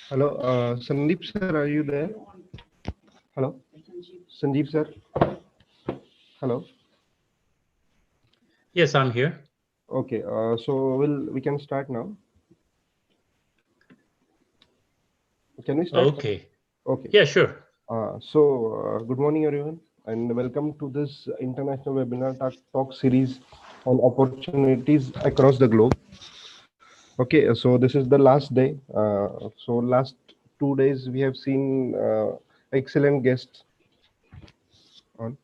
Hello, Sandeep sir, are you there? Hello, Sanjeev sir. Hello. Yes, I'm here. Okay, so we can start now. Can we start? Okay. Okay. Yeah, sure. Good morning, everyone, and welcome to this international webinar talk series on opportunities across the globe. Okay, so this is the last day. So last 2 days we have seen excellent guests on.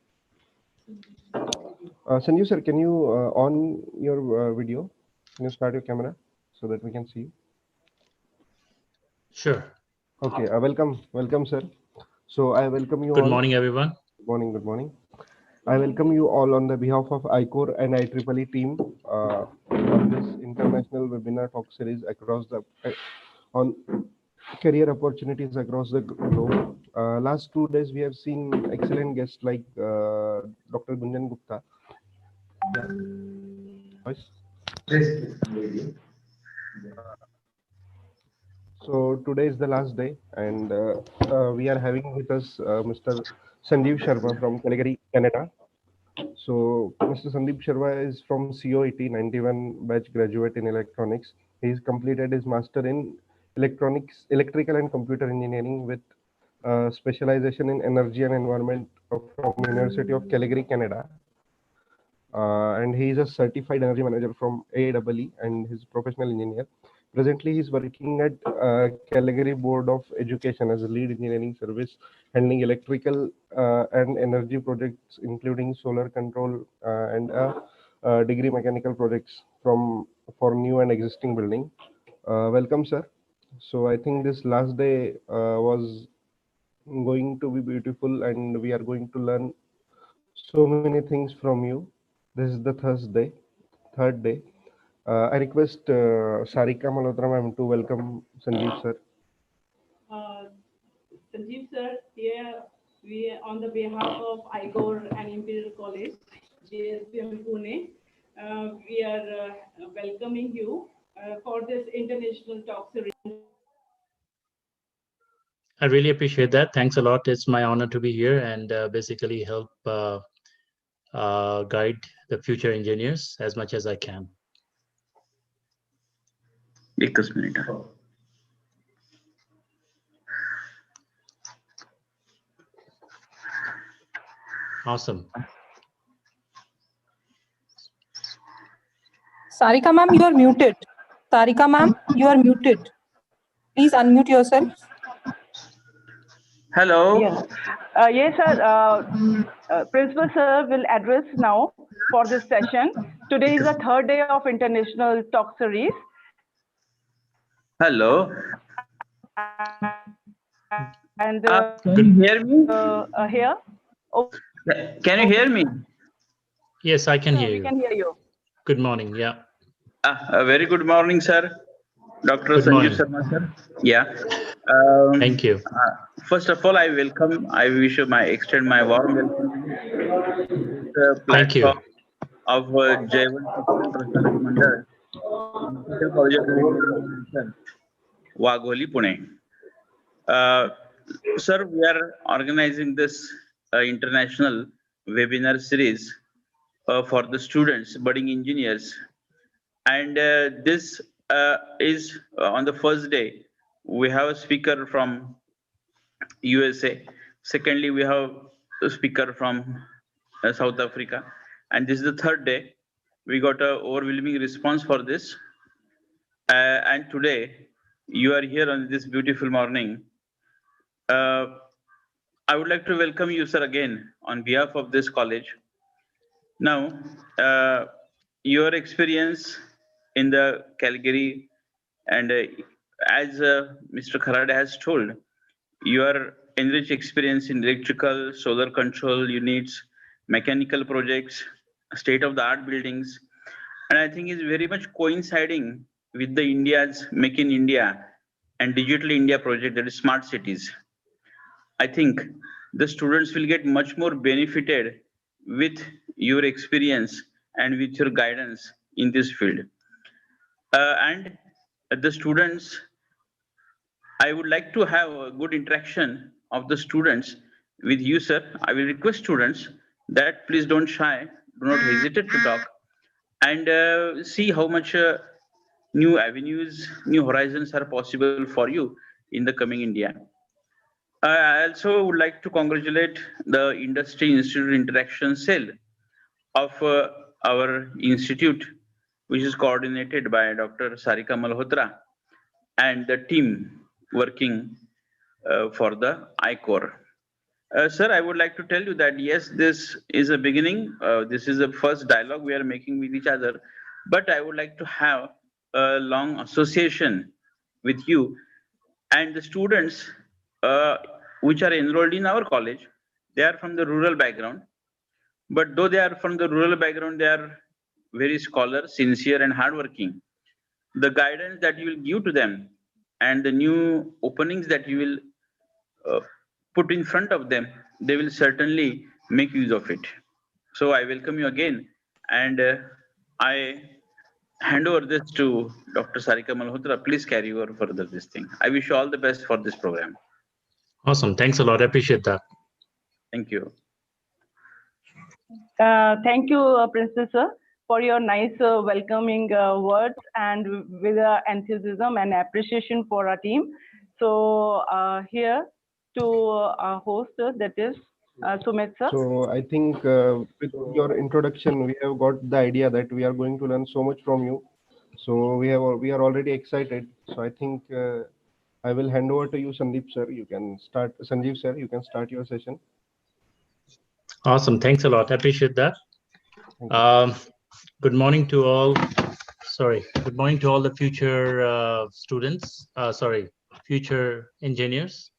Sanjeev sir, can you on your video? Can you start your camera so that we can see you? Sure. Okay, welcome, sir. So I welcome you Good all. morning, everyone. Good morning. I welcome you all on the behalf of ICOR and IEEE team on this international webinar talk series across the on career opportunities across the globe. Last 2 days we have seen excellent guests like Dr. Gunjan Gupta. Yeah. Voice? So today is the last day, and we are having with us Mr. Sanjeev Sharma from Calgary, Canada. So Mr. Sandeep Sharma is from COET 91 batch graduate in electronics. He's completed his master in electrical and computer engineering with specialization in energy and environment from University of Calgary, Canada. And he is a certified energy manager from AEEE and he's a professional engineer. Presently, he's working at Calgary Board of Education as a lead engineering service, handling electrical and energy projects, including solar control and degree mechanical projects for new and existing building. Welcome, sir. So I think this last day was going to be beautiful, and we are going to learn so many things from you. This is the third day. I request Sarika Malhotra ma'am to welcome Sanjeev sir. Sanjeev sir, here we on the behalf of IGOR and Imperial College, JSPM Pune, we are welcoming you for this international talk series. I really appreciate that. Thanks a lot. It's my honor to be here and basically help guide the future engineers as much as I can. Awesome. Sarika ma'am, you are muted. Sarika ma'am, you are muted. Please unmute yourself. Hello. Yes, yes, sir. Principal sir will address now for this session. Today is the third day of international talk series. Hello. And can you hear me? Here. Oh, can you hear me? Yes, I can hear you. We can hear you. Good morning. Yeah. A very good morning, sir. Dr. Good morning. Sanjeev Sharma, sir. Yeah. Thank you. First of all, I extend my warm welcome to the Thank you. platform of J1 Prasarak Mandal, Untitled College of Engineering, sir, Wagholi, Pune. Sir, we are organizing this international webinar series for the students, budding engineers. And this is on the first day, we have a speaker from USA. Secondly, we have a speaker from South Africa. And this is the third day. We got an overwhelming response for this. And today, you are here on this beautiful morning. I would like to welcome you, sir, again on behalf of this college. Now, your experience in the Calgary and as Mr. Kharade has told, your enriched experience in electrical, solar control units, mechanical projects, state-of-the-art buildings, and I think is very much coinciding with the India's Make in India and Digital India project, that is smart cities. I think the students will get much more benefited with your experience and with your guidance in this field. And the students, I would like to have a good interaction of the students with you, sir. I will request students that please don't shy, do not hesitate to talk, and see how much new avenues, new horizons are possible for you in the coming India. I also would like to congratulate the Industry Institute Interaction Cell of our institute, which is coordinated by Dr. Sarika Malhotra and the team working for the ICOR. Sir, I would like to tell you that yes, this is a beginning. This is the first dialogue we are making with each other, but I would like to have a long association with you and the students uh, which are enrolled in our college. They are from the rural background, but though they are from the rural background, they are very scholar, sincere, and hardworking. The guidance that you will give to them and the new openings that you will uh, put in front of them, they will certainly make use of it. So I welcome you again, and I hand over this to Dr. Sarika Malhotra. Please carry over further this thing. I wish you all the best for this program. Awesome. Thanks a lot. I appreciate that. Thank you. Thank you, Princess, sir, for your nice welcoming words and with enthusiasm and appreciation for our team. So here to our host, that is Sumit, sir. So I think with your introduction, we have got the idea that we are going to learn so much from you. So we are already excited. So I think I will hand over to you, Sandeep sir. You can start, Sanjeev sir. You can start your session. Awesome. Thanks a lot. I appreciate that. Thank you. Good morning to all. Sorry. Good morning to all the future students. Future engineers.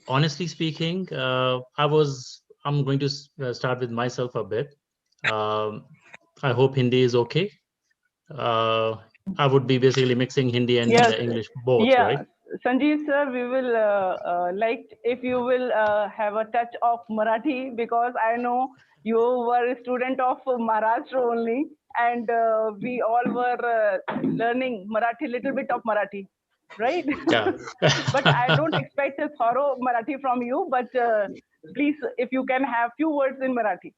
Honestly speaking, I'm going to start with myself a bit. I hope Hindi is okay. I would be basically mixing Hindi and Yes. English both, Yeah, right? Sanjeev sir, we will like if you will have a touch of Marathi, because I know you were a student of Maharashtra only, and we all were learning Marathi, little bit of Marathi, right? Yeah. But I don't expect a thorough Marathi from you, but please, if you can have few words in Marathi,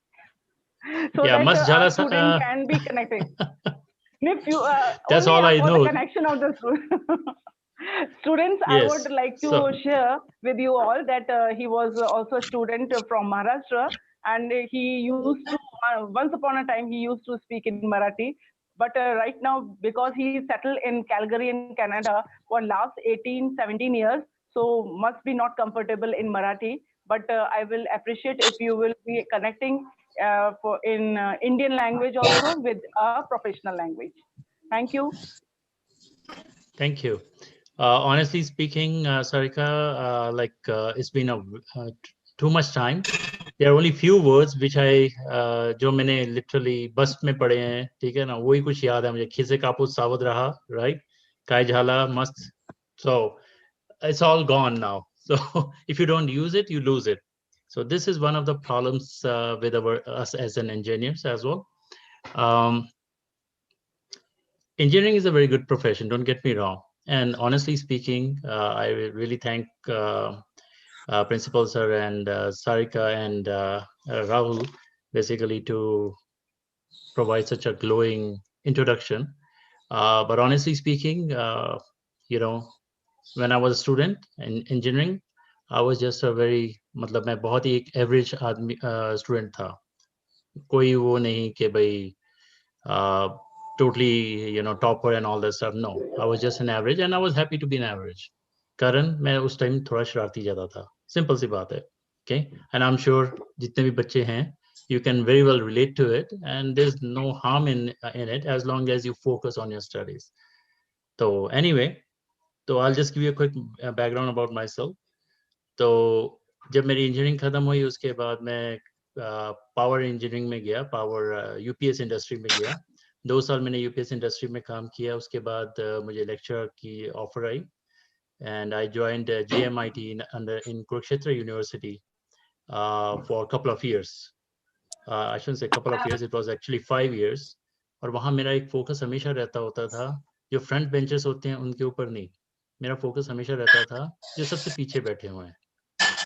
so Yeah, that must our jala student can be connected. If you That's only all I for the know. connection of the students, I Yes. would like to So, share with you all that he was also a student from Maharashtra, and he used to once upon a time he used to speak in Marathi, but right now, because he is settled in Calgary in Canada for last 18-17 years, so must be not comfortable in Marathi, but I will appreciate if you will be connecting for in Indian language also with a professional language. Thank you. thank you. Honestly speaking, Sarika, it's been too much time. There are only few words which I जो मैंने literally बस में पढ़े हैं, ठीक है ना, वही कुछ याद है मुझे. खिसे कापूस सावध रहा, right? काय झाला मस्त. So it's all gone now. So if you don't use it, you lose it. So this is one of the problems with us as an engineers as well. Engineering is a very good profession, don't get me wrong. And honestly speaking, I really thank Principal Sir and Sarika and Rahul basically to provide such a glowing introduction. But honestly speaking, when I was a student in engineering, I was just a very, मतलब मैं बहुत ही एक average आदमी student था. कोई वो नहीं कि भाई totally topper and all that stuff. No, I was just an average and I was happy to be an average. कारण मैं उस टाइम थोड़ा शरारती ज़्यादा था. Simple सी बात है. Okay, and I'm sure जितने भी बच्चे हैं, you can very well relate to it, and there's no harm in it as long as you focus on your studies. So anyway, so I'll just give you a quick background about myself. तो जब मेरी engineering खत्म हुई उसके बाद मैं power engineering में गया, पावर यूपीएस इंडस्ट्री में गया. 2 साल मैंने यूपीएस इंडस्ट्री में काम किया. उसके बाद मुझे लेक्चर की offer I and I joined GMIT in Kurukshetra University for a couple of years. I shouldn't say couple of years, it was actually 5 years. और वहाँ मेरा एक फोकस हमेशा रहता होता था, जो फ्रंट बेंचेस होते हैं उनके ऊपर नहीं, मेरा फोकस हमेशा रहता था जो सबसे पीछे बैठे हुए हैं।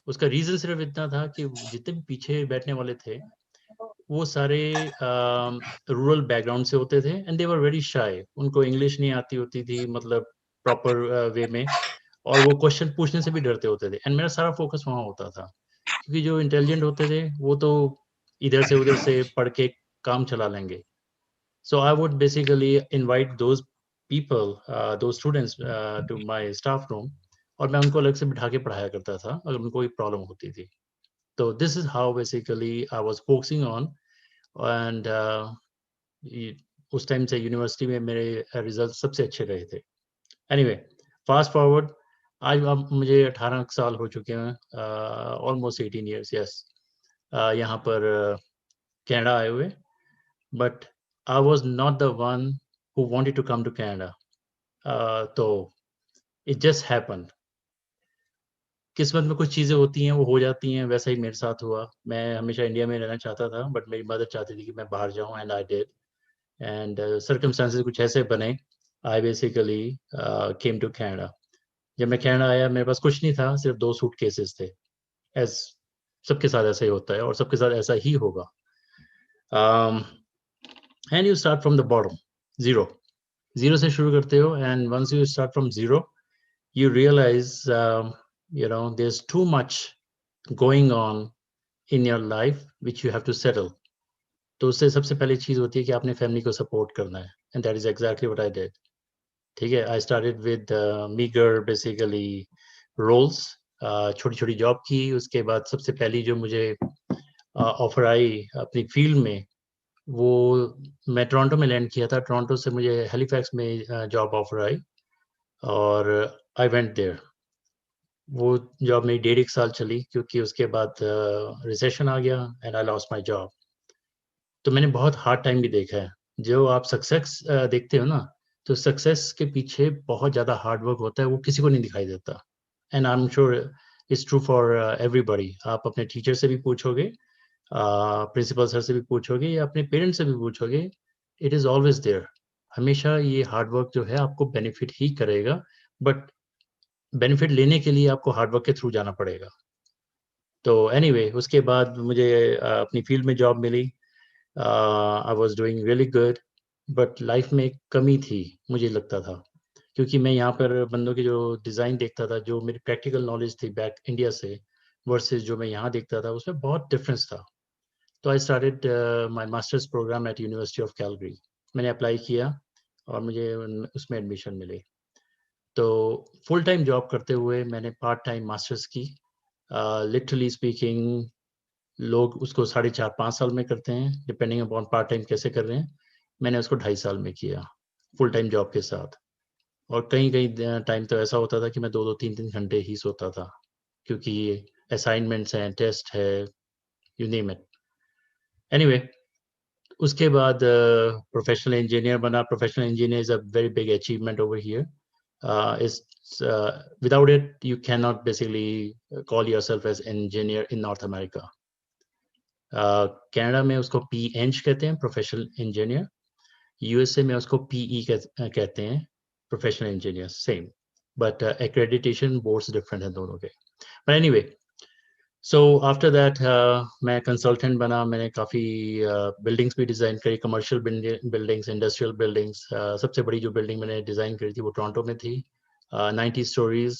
उसका रीजन सिर्फ इतना था कि जितने भी पीछे बैठने वाले थे वो सारे रूरल बैकग्राउंड से होते थे and they were very shy, उनको इंग्लिश नहीं आती होती थी मतलब प्रॉपर वे में, और वो क्वेश्चन पूछने से भी डरते होते थे। एंड मेरा सारा फोकस वहाँ होता था, क्योंकि जो इंटेलिजेंट होते थे वो तो इधर से उधर से पढ़ के काम चला लेंगे। So I would basically invite those people, दो students to my staff room, और मैं उनको अलग से बिठा के पढ़ाया करता था अगर उनको कोई प्रॉब्लम होती थी। तो this is how basically I was focusing on. And उस टाइम से यूनिवर्सिटी में मेरे रिजल्ट सबसे अच्छे रहे थे। एनीवे, फास्ट फॉरवर्ड, आज अब मुझे 18 साल हो चुके हैं, ऑलमोस्ट 18 ईयर्स, यस, यहाँ पर कनाडा आए हुए। But I was not the one who wanted to come to Canada, तो इट जस्ट हैपन। किस्मत में कुछ चीज़ें होती हैं वो हो जाती हैं, वैसा ही मेरे साथ हुआ। मैं हमेशा इंडिया में रहना चाहता था, बट मेरी मदर चाहती थी कि मैं बाहर जाऊँ, and I did. And circumstances कुछ ऐसे बने, I basically came to Canada. जब मैं कनाडा आया मेरे पास कुछ नहीं था, सिर्फ 2 सूटकेसेस थे, एज सबके साथ ऐसा ही होता है और सबके साथ ऐसा ही होगा। And you start from the bottom, zero से शुरू करते हो, and once you start from zero you realize there's too much going on in your life which you have to settle. तो उससे सबसे पहली चीज होती है कि आपने फैमिली को सपोर्ट करना है, and that is exactly what I did. ठीक है, I started with meagre basically roles, छोटी छोटी जॉब की। उसके बाद सबसे पहली जो मुझे ऑफर आई अपनी फील्ड में, वो मैं टोरंटो में लैंड किया था। टोरंटो से मुझे हैलिफैक्स में जॉब ऑफर आई और आई वेंट देयर। वो जॉब मेरी 1.5 साल चली, क्योंकि उसके बाद रिसेशन आ गया and I lost my job. तो मैंने बहुत हार्ड टाइम भी देखा है। जो आप सक्सेस देखते हो ना, तो सक्सेस के पीछे बहुत ज़्यादा हार्ड वर्क होता है, वो किसी को नहीं दिखाई देता। And I am sure it's true for everybody. आप अपने टीचर से भी पूछोगे, प्रिंसिपल सर से भी पूछोगे, या अपने पेरेंट्स से भी पूछोगे, इट इज़ ऑलवेज देयर। हमेशा ये हार्ड वर्क जो है आपको बेनिफिट ही करेगा, बट बेनिफिट लेने के लिए आपको हार्ड वर्क के थ्रू जाना पड़ेगा। तो एनीवे, उसके बाद मुझे अपनी फील्ड में जॉब मिली। I was doing really good, but life में एक कमी थी मुझे लगता था, क्योंकि मैं यहाँ पर बंदों की जो डिज़ाइन देखता था, जो मेरी प्रैक्टिकल नॉलेज थी बैक इंडिया से वर्सेस जो मैं यहाँ देखता था, उसमें बहुत डिफरेंस था। तो I started my masters programme at University of Calgary. मैंने अप्लाई किया और मुझे उसमें एडमिशन मिली। तो फुल टाइम जॉब करते हुए मैंने पार्ट टाइम मास्टर्स की। लिटरली स्पीकिंग, लोग उसको 4.5-5 साल में करते हैं, डिपेंडिंग अपॉन पार्ट टाइम कैसे कर रहे हैं। मैंने उसको 2.5 साल में किया फुल टाइम जॉब के साथ। और कहीं कहीं टाइम तो ऐसा होता था कि मैं 2-2 3-3 घंटे ही सोता था, क्योंकि असाइनमेंट्स हैं, टेस्ट है, यू नेम इट। एनीवे, उसके बाद प्रोफेशनल इंजीनियर बना। Professional engineer is a very big achievement over here. Without it you cannot basically call yourself as engineer in North America. Canada में उसको PEng कहते हैं, professional engineer. USA में उसको PE कहते हैं, professional engineer, same, but accreditation boards different है दोनों के। But anyway, so after that मैं कंसल्टेंट बना। मैंने काफ़ी बिल्डिंग्स भी डिज़ाइन करी, कमर्शियल बिल्डिंग्स, इंडस्ट्रियल बिल्डिंग्स। सबसे बड़ी जो बिल्डिंग मैंने डिज़ाइन करी थी वो टोरंटो में थी, 90 स्टोरीज,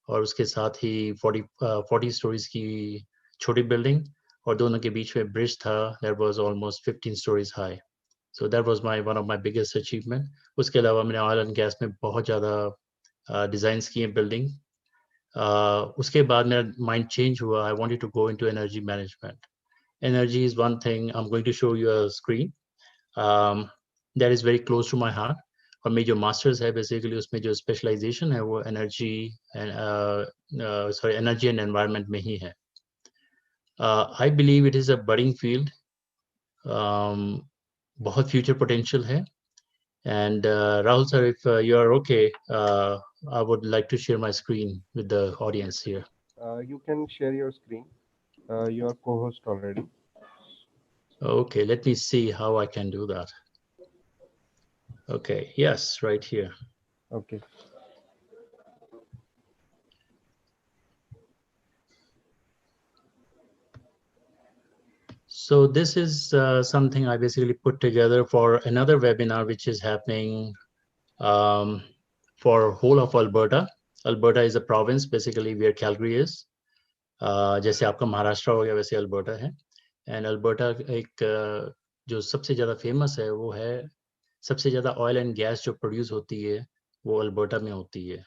और उसके साथ ही 40 स्टोरीज की छोटी बिल्डिंग, और दोनों के बीच में ब्रिज था, that was almost 15 stories high. So that was one of my biggest achievement. उसके अलावा मैंने ऑयल एंड गैस में बहुत ज़्यादा डिज़ाइंस किए बिल्डिंग। उसके बाद मेरा माइंड चेंज हुआ। I wanted to go into energy management. Energy is one thing, I am going to show you a screen, that is very close to my heart. और मेरी जो मास्टर्स है basically उसमें जो स्पेशलाइजेशन है वो energy and environment में ही है। I believe it is a budding field, बहुत फ्यूचर पोटेंशियल है। And Rahul sir, if you are okay, I would like to share my screen with the audience here. You can share your screen. You are co-host already. Okay, let me see how I can do that. Okay, yes, right here. Okay. So this is something I basically put together for another webinar, which is happening for whole of Alberta. Alberta is a province, basically where Calgary is. जैसे आपका महाराष्ट्र हो गया वैसे Alberta है. And Alberta एक जो सबसे ज़्यादा फेमस है वो है, सबसे ज़्यादा ऑयल एंड गैस जो प्रोड्यूस होती है वो अल्बर्टा में होती है.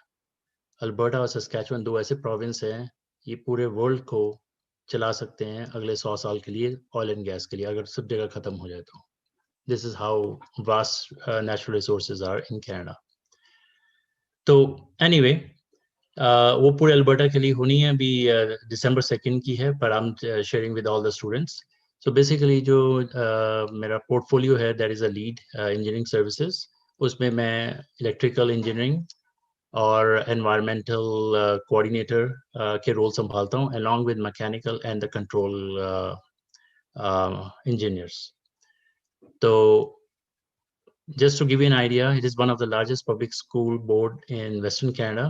अल्बर्टा और सस्कैचुअन दो ऐसे प्रोविंस हैं, ये पूरे वर्ल्ड को चला सकते हैं अगले 100 साल के लिए ऑयल एंड गैस के लिए, अगर सब जगह खत्म हो जाए तो. This is how vast natural resources are in Canada. तो एनीवे वो पूरे अल्बर्टा के लिए होनी है, अभी दिसंबर 2 की है, पर I am sharing with all the students. So basically जो मेरा पोर्टफोलियो है, that is a lead engineering services. उसमें मैं इलेक्ट्रिकल इंजीनियरिंग और एनवायरमेंटल कोऑर्डिनेटर के रोल संभालता हूँ, along with mechanical and the control engineers. तो just to give you an idea, it is one of the largest public school board in Western Canada.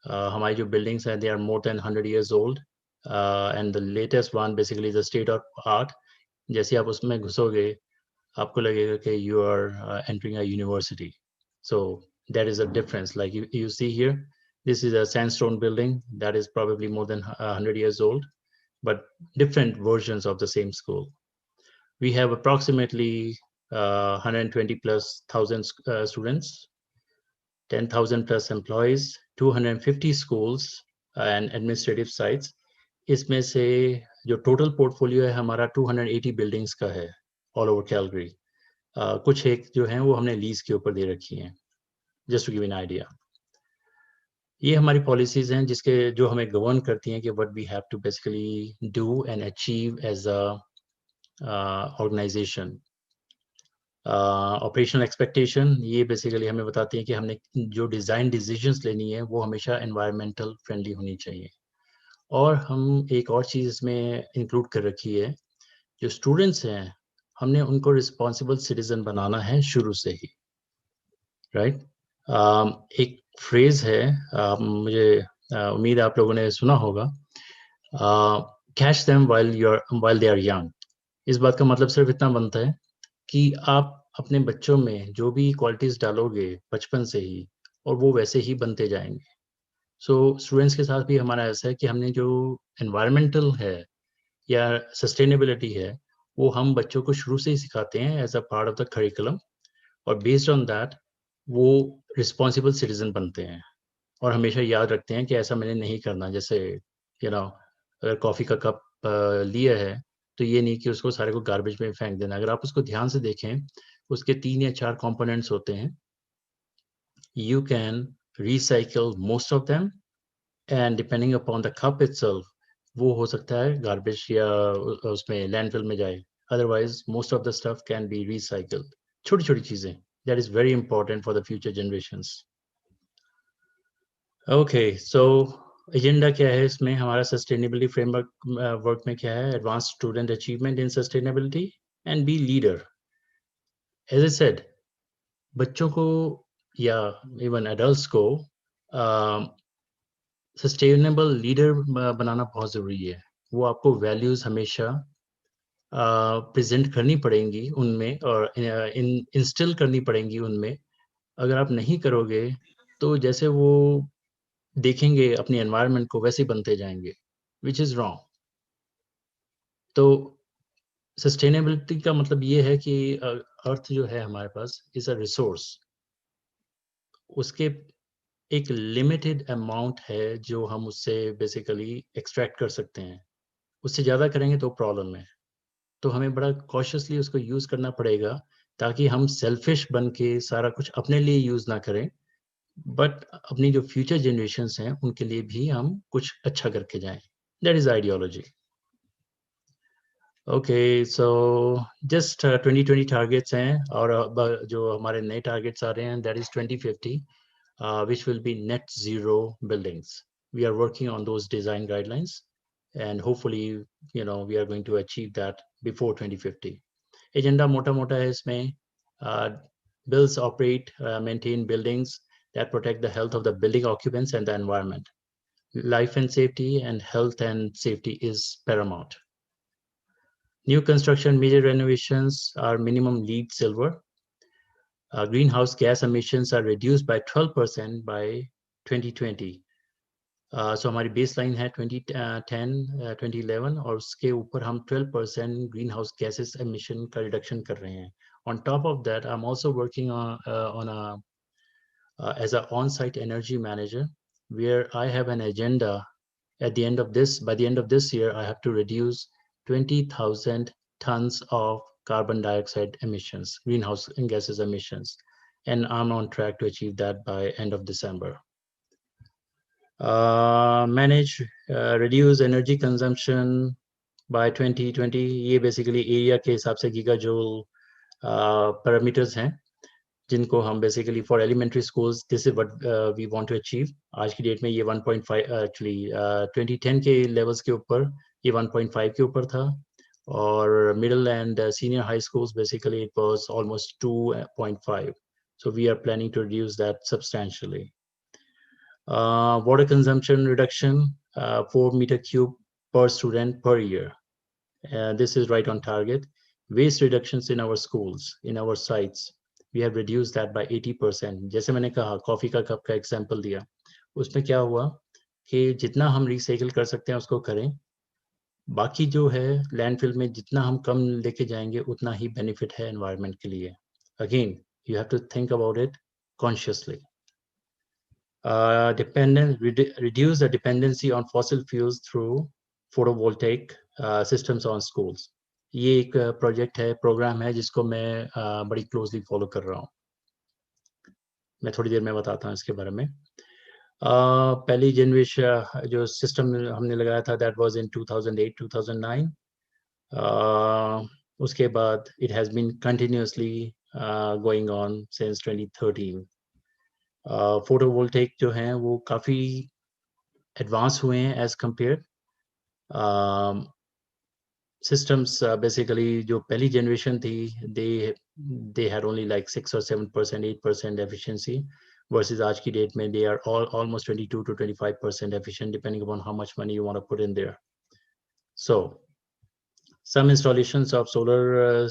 हमारी जो buildings हैं, they are more than 100 years old, and the latest one basically is a state of art. जैसे आप उसमें घुसोगे, आपको लगेगा कि you are entering a university. So that is a difference. Like you see here, this is a sandstone building that is probably more than 100 years old, but different versions of the same school. We have approximately 120 plus thousand students, 10,000 plus employees, 250 schools and administrative sites. इसमें से जो total portfolio है हमारा 280 buildings का है all over Calgary. कुछ एक जो हैं वो हमने लीज के ऊपर दे रखी हैं, just to give an idea. ये हमारी पॉलिसीज हैं जिसके जो हमें गवर्न करती हैं कि what we have to basically do and achieve as a organisation. Operational expectation ये बेसिकली हमें बताती है कि हमने जो डिज़ाइन डिसीजंस लेनी है वो हमेशा एनवायरमेंटल फ्रेंडली होनी चाहिए. और हम एक और चीज़ इसमें इंक्लूड कर रखी है, जो स्टूडेंट्स हैं हमने उनको रिस्पॉन्सिबल सिटीजन बनाना है शुरू से ही, राइट. एक फ्रेज है, मुझे उम्मीद आप लोगों ने सुना होगा, catch them while they are young. इस बात का मतलब सिर्फ इतना बनता है कि आप अपने बच्चों में जो भी क्वालिटीज डालोगे बचपन से ही, और वो वैसे ही बनते जाएंगे. सो स्टूडेंट्स के साथ भी हमारा ऐसा है कि हमने जो एनवायरमेंटल है या सस्टेनेबिलिटी है वो हम बच्चों को शुरू से ही सिखाते हैं as a part of the curriculum, और बेस्ड ऑन दैट वो रिस्पॉन्सिबल सिटीजन बनते हैं. और हमेशा याद रखते हैं कि ऐसा मैंने नहीं करना. जैसे अगर कॉफ़ी का कप लिया है तो ये नहीं कि उसको सारे को गार्बेज में फेंक देना. अगर आप उसको ध्यान से देखें, उसके 3 या 4 कंपोनेंट्स होते हैं. You can recycle most of them, and depending upon the cup itself वो हो सकता है गार्बेज या उसमें लैंडफिल में जाए. Otherwise most of the stuff can be recycled. छोटी छोटी चीज़ें, that is very important for the future generations. Okay, so agenda क्या है इसमें हमारा? सस्टेनेबिलिटी फ्रेमवर्क वर्क में क्या है? Advance student achievement in sustainability and be leader. As I said, बच्चों को या इवन एडल्ट्स को सस्टेनेबल लीडर बनाना बहुत ज़रूरी है. वो आपको वैल्यूज़ हमेशा प्रेजेंट करनी पड़ेंगी उनमें, और इंस्टिल करनी पड़ेंगी उनमें. अगर आप नहीं करोगे तो जैसे वो देखेंगे अपनी एनवायरनमेंट को वैसे बनते जाएंगे, विच इज़ रॉन्ग. तो सस्टेनेबिलिटी का मतलब ये है कि अर्थ जो है हमारे पास इज़ अ रिसोर्स. उसके एक लिमिटेड अमाउंट है जो हम उससे बेसिकली एक्सट्रैक्ट कर सकते हैं. उससे ज़्यादा करेंगे तो प्रॉब्लम है. तो हमें बड़ा कॉशियसली उसको यूज़ करना पड़ेगा, ताकि हम सेल्फिश बन के सारा कुछ अपने लिए यूज़ ना करें, बट अपनी जो फ्यूचर जनरेशन्स हैं उनके लिए भी हम कुछ अच्छा करके जाएं. That is ideology. Okay, so just 2020 targets हैं, और जो हमारे नए टारगेट्स आ रहे हैं that is 2050, which will be net zero buildings. We are working on those design guidelines, and hopefully we are going to achieve that before 2050. Agenda मोटा मोटा है इसमें, builds, operate, maintain buildings that protect the health of the building occupants and the environment. Life and safety and health and safety is paramount. New construction, major renovations are minimum LEED Silver. Greenhouse gas emissions are reduced by 12% by 2020. So हमारी baseline है 2010, 2011 और उसके ऊपर हम 12% greenhouse gases emission का reduction कर रहे हैं. On top of that, I'm also working on as an on-site energy manager, where I have an agenda. By the end of this year, I have to reduce 20,000 tons of carbon dioxide emissions, greenhouse gases emissions, and I'm on track to achieve that by end of December. Manage, reduce energy consumption by 2020. ये basically area के हिसाब से gigajoule parameters हैं, जिनको हम basically for elementary schools, this is what we want to achieve. आज की date में ये 1.5 actually 2010 के levels के ऊपर ये 1.5 के ऊपर था, और middle and senior high schools basically it was almost 2.5. So we are planning to reduce that substantially. Water consumption reduction, 4 meter cube per student per year. This is right on target. Waste reductions in our schools, in our sites, we have reduced that by 80%. जैसे मैंने कहा coffee का cup का example दिया, उसमें क्या हुआ कि जितना हम रिसाइकिल कर सकते हैं उसको करें, बाकी जो है लैंडफिल में जितना हम कम लेके जाएंगे उतना ही बेनिफिट है एनवायरनमेंट के लिए. Again you have to think about it consciously. Reduce the dependency on fossil fuels through photovoltaic systems on schools. ये एक प्रोजेक्ट है, प्रोग्राम है जिसको मैं बड़ी क्लोजली फॉलो कर रहा हूँ. मैं थोड़ी देर में बताता हूँ इसके बारे में. पहली जनरेशन जो सिस्टम हमने लगाया था that was in 2008-2009. उसके बाद it has been continuously going on since 2013. Photovoltaic जो हैं वो काफ़ी एडवांस हुए हैं एज कम्पेयर. सिस्टम्स बेसिकली जो पहली जनरेशन थी they had only like 6 or 7%, 8% efficiency, versus आज की डेट में they are almost 22 to 25% efficient depending upon how much money you want to put in there. So some installations of solar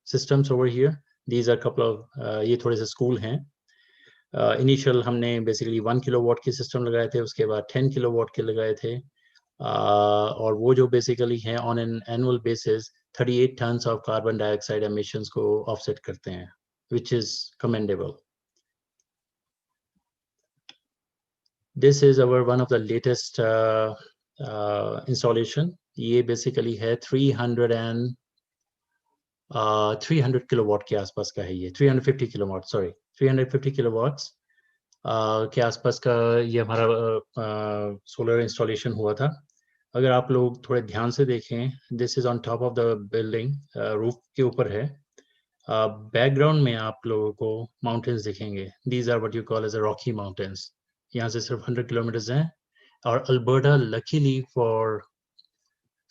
systems over here. These are a couple of ये थोड़े से school हैं. Initial हमने basically 1 kilowatt के system लगाए थे, उसके बाद 10 किलोवाट के लगाए थे, और वो जो बेसिकली हैं on an annual basis 38 tons of carbon dioxide emissions को ऑफसेट करते हैं, which is commendable. This is our one of the latest installation. ये बेसिकली है 300 किलोवाट के आसपास का है. ये 350 किलोवाट, सॉरी 350 किलोवाट्स के आसपास का ये हमारा सोलर इंस्टॉलेशन हुआ था. अगर आप लोग थोड़े ध्यान से देखें, this is on top of the building, roof के ऊपर है. बैकग्राउंड में आप लोगों को माउंटेन्स दिखेंगे. These are what you call as a Rocky Mountains. यहाँ से सिर्फ 100 किलोमीटर्स हैं. और Alberta luckily for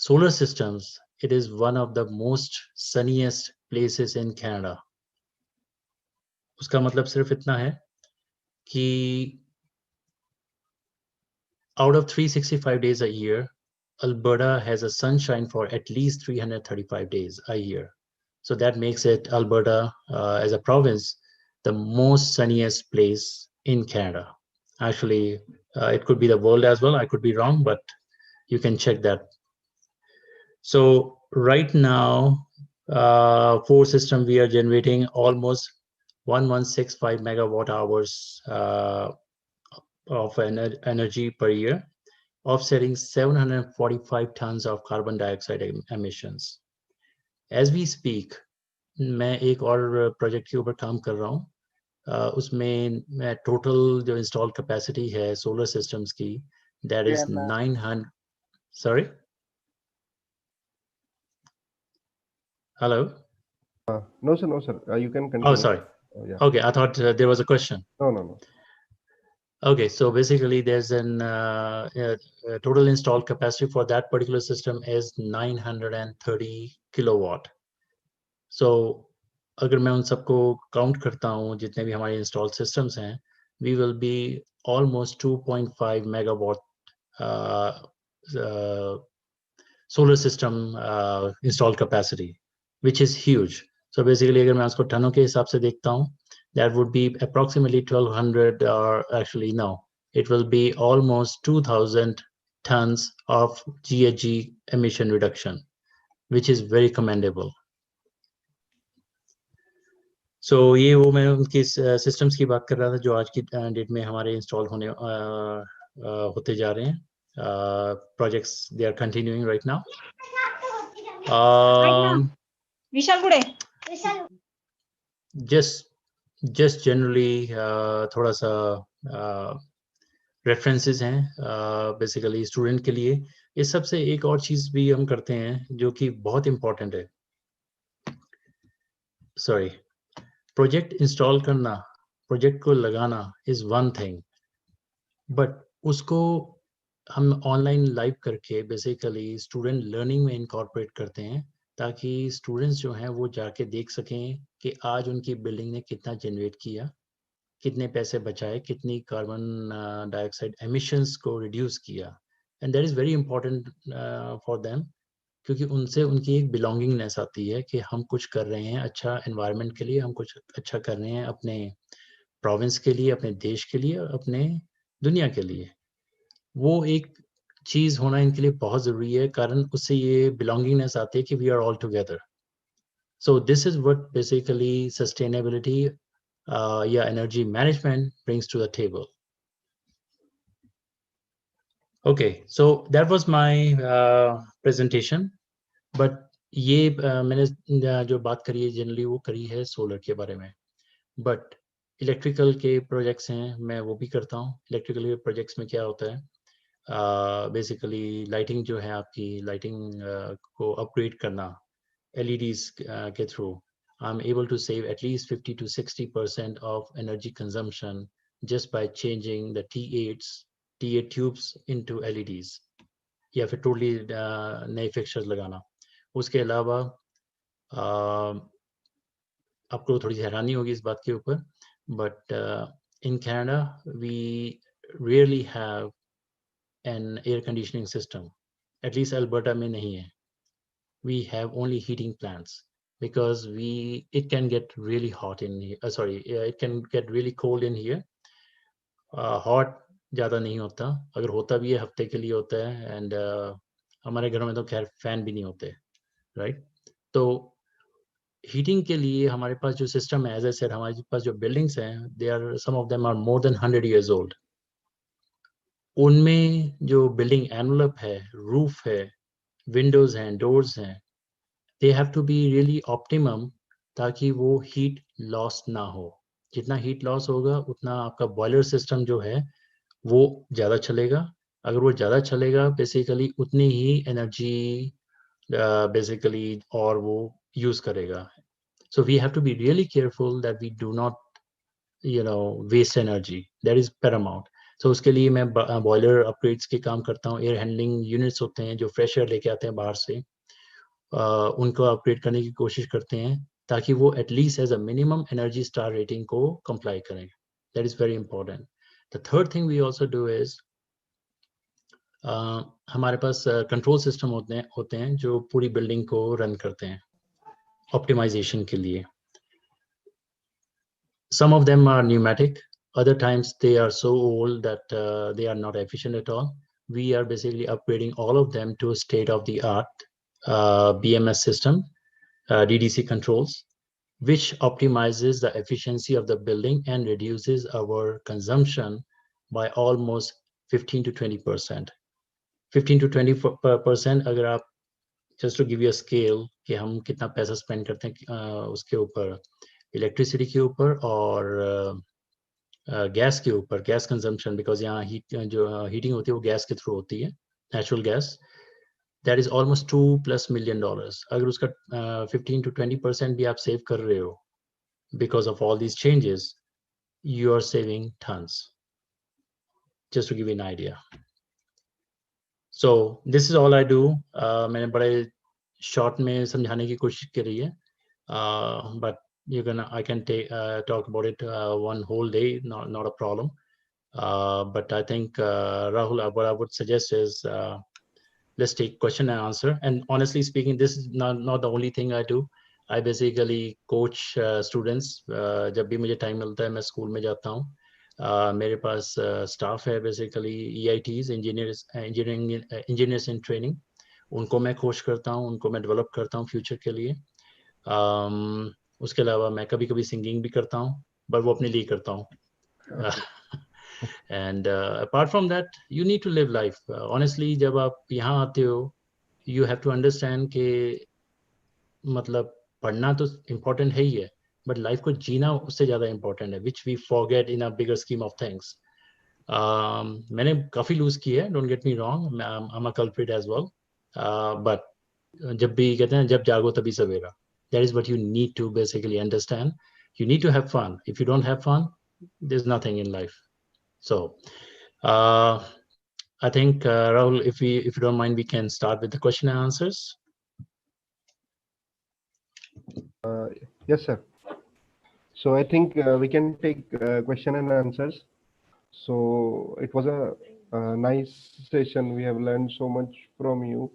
solar systems, it is one of the most sunniest places in Canada. उसका मतलब सिर्फ इतना है कि out of 365 days a year, Alberta has a sunshine for at least 335 days a year. So that makes it Alberta as a province the most sunniest place in Canada. Actually, it could be the world as well. I could be wrong, but you can check that. So right now, for system we are generating almost 1165 megawatt hours of energy per year, offsetting 745 tons of carbon dioxide emissions. As we speak, मैं एक और project के ऊपर काम कर रहा हूँ. उसमें मैं टोटल जो इंस्टॉल कैपेसिटी है सोलर सिस्टम्स की, that is 900. Sorry. Hello? No, sir. No, sir. You can continue. Oh, sorry. Yeah. Okay, I thought there was a question. No. Okay, so basically there's an total installed capacity for that particular system is 930 kilowatt. So अगर मैं उन सबको count करता हूँ जितने भी हमारे install systems हैं, we will be almost 2.5 megawatt solar system installed capacity, which is huge. So basically अगर मैं उसको टनों के हिसाब से देखता हूँ, that would be approximately 1200, or actually no, it will be almost 2000 tons of GHG emission reduction, which is very commendable. So ये वो मैं उनकी सिस्टम्स की बात कर रहा था जो आज की डेट में हमारे इंस्टॉल होते जा रहे हैं. Projects, they are continuing right now. विशाल गुड़े just generally थोड़ा सा रेफरेंसेस हैं बेसिकली स्टूडेंट के लिए. इस सब से एक और चीज भी हम करते हैं जो कि बहुत इंपॉर्टेंट है. सॉरी, प्रोजेक्ट इंस्टॉल करना, प्रोजेक्ट को लगाना इज वन थिंग, बट उसको हम ऑनलाइन लाइव करके बेसिकली स्टूडेंट लर्निंग में इनकॉर्पोरेट करते हैं, ताकि स्टूडेंट्स जो हैं वो जाके देख सकें कि आज उनकी बिल्डिंग ने कितना जनरेट किया, कितने पैसे बचाए, कितनी कार्बन डाइऑक्साइड एमिशंस को रिड्यूस किया. And that is very important for them, क्योंकि उनसे उनकी एक बिलोंगिंगनेस आती है कि हम कुछ कर रहे हैं अच्छा एनवायरनमेंट के लिए, हम कुछ अच्छा कर रहे हैं अपने प्रोविंस के लिए, अपने देश के लिए, अपने दुनिया के लिए. वो एक चीज़ होना इनके लिए बहुत ज़रूरी है, कारण उससे ये बिलोंगिंगनेस आती है कि we are all together. So this is what basically sustainability या energy management brings to the table. Okay, so that was my presentation. But ये मैंने जो बात करी है जनरली वो करी है सोलर के बारे में. बट इलेक्ट्रिकल के प्रोजेक्ट्स हैं, मैं वो भी करता हूँ. इलेक्ट्रिकल के प्रोजेक्ट्स में क्या होता है, बेसिकली लाइटिंग जो है, आपकी लाइटिंग को अपग्रेड करना LEDs के through. I'm able to save at least 50 to 60% of energy consumption just by changing the T8 tubes into LEDs, या फिर टोटली नए फिक्चर्स लगाना. उसके अलावा आपको थोड़ी सी हैरानी होगी इस बात के ऊपर, but in Canada we rarely have an air conditioning system. At least Alberta में नहीं है. We have only heating plants because it can get really hot in here. It can get really cold in here. Hot ज़्यादा नहीं होता, अगर होता भी है हफ्ते के लिए होता है. एंड हमारे घरों में तो खैर फैन भी नहीं होते, राइट. तो हीटिंग के लिए हमारे पास जो सिस्टम है, एज आई सेड, हमारे पास जो बिल्डिंग्स हैं, they are, some of them are more than 100 years old. उनमें जो बिल्डिंग एनवलप है, रूफ है, विंडोज हैं, डोर्स हैं, they have to be really optimum ताकि वो हीट लॉस ना हो. जितना हीट लॉस होगा उतना आपका बॉयलर सिस्टम जो है वो ज़्यादा चलेगा. अगर वो ज़्यादा चलेगा बेसिकली उतनी ही एनर्जी बेसिकली और वो यूज़ करेगा. So we have to be really careful that we do not waste energy. That is paramount. So उसके लिए मैं बॉयलर अपग्रेड्स के काम करता हूँ. एयर हैंडलिंग यूनिट्स होते हैं जो फ्रेश एयर लेके आते हैं बाहर से, उनको अपग्रेड करने की कोशिश करते हैं ताकि वो at least as a minimum energy star rating को कंप्लाई करें. That is very important. The third thing we also do is, हमारे पास कंट्रोल सिस्टम होते हैं जो पूरी बिल्डिंग को रन करते हैं ऑप्टिमाइजेशन के लिए. Some of them are pneumatic, other times they are so old that they are not efficient at all. We are basically upgrading all of them to a state-of-the-art BMS system, DDC controls, which optimizes the efficiency of the building and reduces our consumption by almost 15 to 20%. 15 to 20% अगर आप, just to give you a scale कि हम कितना पैसा spend करते हैं उसके ऊपर, इलेक्ट्रिसिटी के ऊपर और गैस के ऊपर, गैस कंजम्पशन, बिकॉज यहाँ जो हीटिंग होती है वो गैस के थ्रू होती है, natural gas. That is almost $2+ million. अगर उसका 15 to 20% भी आप सेव कर रहे हो because of all these changes, you are saving tons. Just to give you an idea. So this is all I do. मैंने बड़े शॉर्ट में समझाने की कोशिश करी है. but I can talk about it one whole day, not a problem. But I think, Rahul, what I would suggest is, let's take question and answer. And honestly speaking, this is not the only thing I do. I basically coach students. जब भी मुझे time मिलता है मैं school में जाता हूँ. मेरे पास staff है basically EITs, engineers in training. उनको मैं coach करता हूँ, उनको मैं develop करता हूँ future के लिए. उसके अलावा मैं कभी-कभी singing भी करता हूँ, but वो अपने लिए करता हूँ. And apart from that, you need to live life. Honestly, जब आप यहाँ आते हो, you have to understand कि मतलब पढ़ना तो important है ही है, but life को जीना उससे ज़्यादा important है, which we forget in a bigger scheme of things. मैंने काफ़ी lose की है, don't get me wrong, I'm a culprit as well. But जब भी कहते हैं जब जागो तभी सवेरा. That is what you need to basically understand. You need to have fun. If you don't have fun, there's nothing in life. So, I think, Rahul, if you don't mind, we can start with the question and answers. Yes, sir. So I think we can take question and answers. So it was a nice session. We have learned so much from you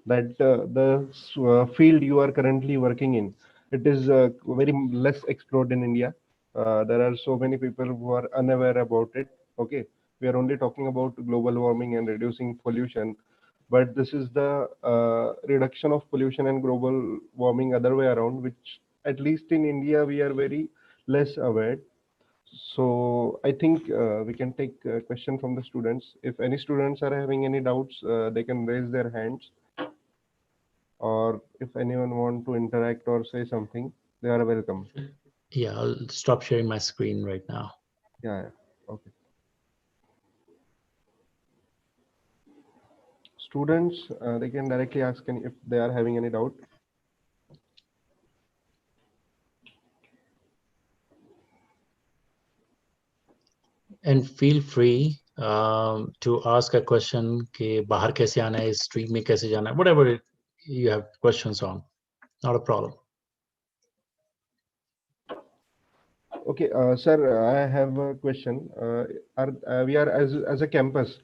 that the field you are currently working in, it is very less explored in India. There are so many people who are unaware about it. Okay, we are only talking about global warming and reducing pollution, but this is the reduction of pollution and global warming other way around, which at least in India we are very less aware. So I think we can take a question from the students. If any students are having any doubts, they can raise their hands. Or if anyone want to interact or say something, they are welcome. Yeah, I'll stop sharing my screen right now. Yeah. Okay. Students, they can directly ask if they are having any doubt. And feel free to ask a question कि बाहर कैसे आना है, street में कैसे जाना है, whatever you have questions on, not a problem. Okay, sir, I have a question. We are as a campus.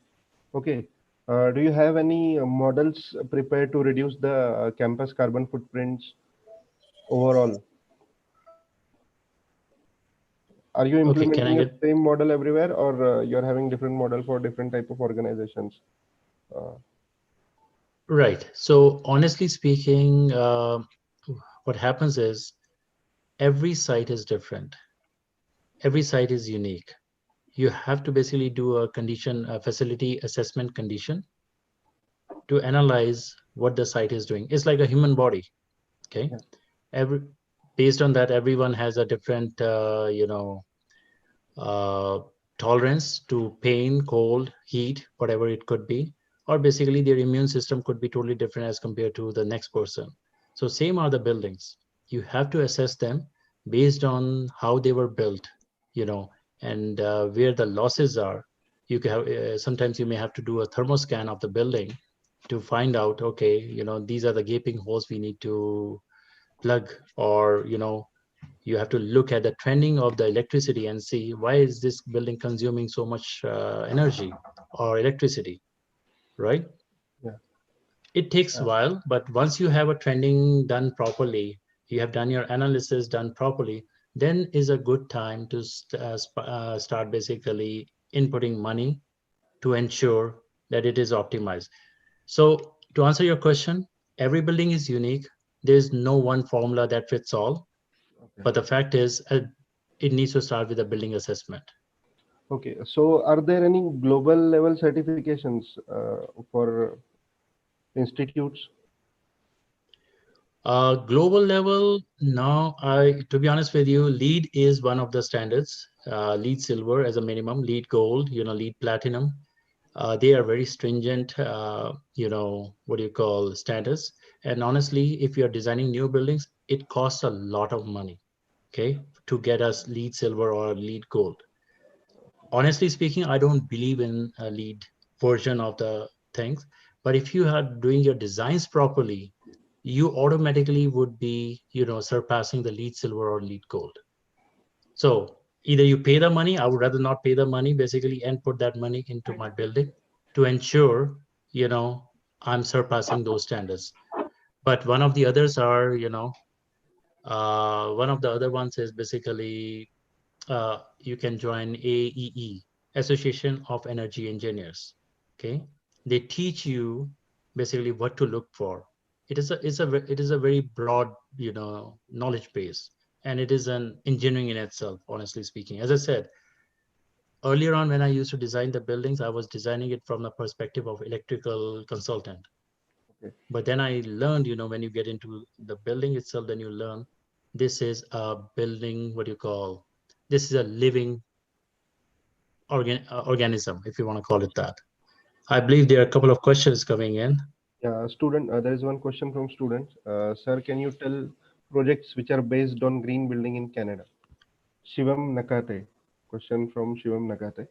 Okay. Do you have any models prepared to reduce the campus carbon footprints overall? Are you Okay, can I implementing a get same model everywhere, or you're having different model for different type of organizations? right? So honestly speaking, what happens is every site is different. Every site is unique. You have to basically do a facility assessment condition to analyze what the site is doing. It's like a human body. Okay. Yeah. Based on that, everyone has a different, tolerance to pain, cold, heat, whatever it could be, or basically their immune system could be totally different as compared to the next person. So same are the buildings. You have to assess them based on how they were built, and where the losses are. You can have, sometimes you may have to do a thermoscan of the building to find out, okay, these are the gaping holes we need to plug, or you have to look at the trending of the electricity and see why is this building consuming so much energy or electricity, right? Yeah. It takes a while, but once you have a trending done properly, you have done your analysis done properly, then is a good time to start basically inputting money to ensure that it is optimized. So to answer your question, every building is unique. There's no one formula that fits all. Okay. But the fact is, it needs to start with a building assessment. Okay. So are there any global level certifications for institutes? Global level, now, to be honest with you, LEED is one of the standards. LEED silver as a minimum, LEED gold, LEED platinum. They are very stringent, what do you call, standards. And honestly, if you're designing new buildings, it costs a lot of money, okay, to get us LEED silver or LEED gold. Honestly speaking, I don't believe in a LEED version of the things, but if you are doing your designs properly, you automatically would be, surpassing the lead silver or lead gold. So either you pay the money, I would rather not pay the money basically and put that money into my building to ensure, I'm surpassing those standards. But one of the others are, one of the other ones is basically you can join AEE, Association of Energy Engineers. Okay, they teach you basically what to look for. It is a very broad, knowledge base, and it is an engineering in itself. Honestly speaking, as I said earlier on, when I used to design the buildings, I was designing it from the perspective of electrical consultant. Okay. But then I learned, when you get into the building itself, then you learn this is a building, what do you call, this is a living organism, if you want to call it that. I believe there are a couple of questions coming in. Yeah, student, there is one question from students. Sir, can you tell projects which are based on green building in Canada? Shivam Nakate. Question from Shivam Nakate.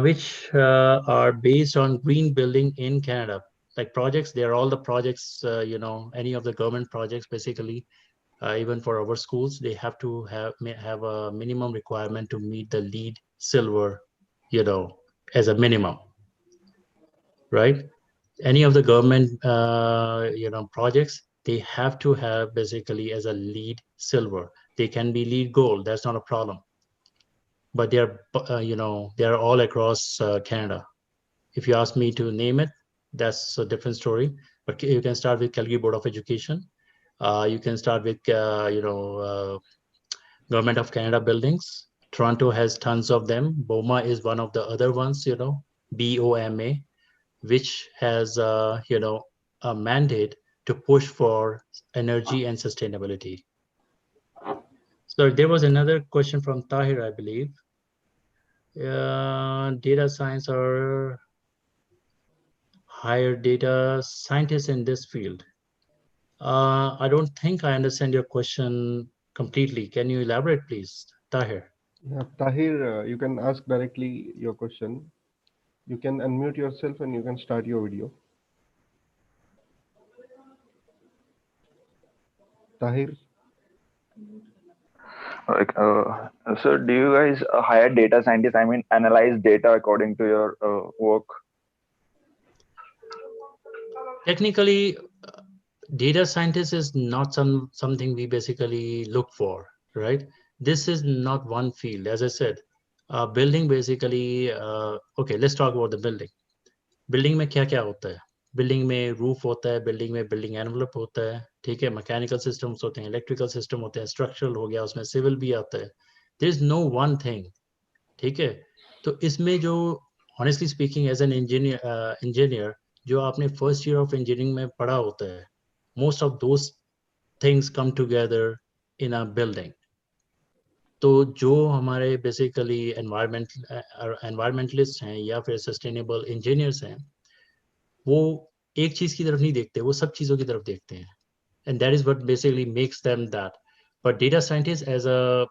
Which are based on green building in Canada. Like projects, they are all the projects, any of the government projects, basically, even for our schools, they have to have a minimum requirement to meet the LEED silver, as a minimum, right? Any of the government, projects, they have to have basically as a LEED silver. They can be LEED gold, that's not a problem. But they are all across Canada. If you ask me to name it, that's a different story. But you can start with Calgary Board of Education. You can start with, Government of Canada buildings. Toronto has tons of them. BOMA is one of the other ones, BOMA, which has, a mandate to push for energy and sustainability. So there was another question from Tahir, I believe. Data science or hire data scientists in this field. I don't think I understand your question completely. Can you elaborate, please, Tahir? Yeah, Tahir, you can ask directly your question. You can unmute yourself and you can start your video. Tahir. Like, so do you guys hire data scientists? I mean, analyze data according to your work? Technically, data scientist is not something we basically look for, right? This is not one field. As I said, building basically, okay, let's talk about the building. Building में क्या क्या होता है? Building में roof होता है, building में building envelope होता है, ठीक है, mechanical systems होते हैं, electrical system होते हैं, structural हो गया, उसमें civil भी आता है. There is no one thing, ठीक है. तो इसमें जो honestly speaking as an engineer जो आपने first year of engineering में पढ़ा होता है, most of those things come together in a building. तो जो हमारे बेसिकली एनवायरमेंटलिस्ट हैं या फिर सस्टेनेबल इंजीनियर्स हैं, वो एक चीज की तरफ नहीं देखते, वो सब चीजों की तरफ देखते हैं, and that is what basically makes them that. But data scientist as a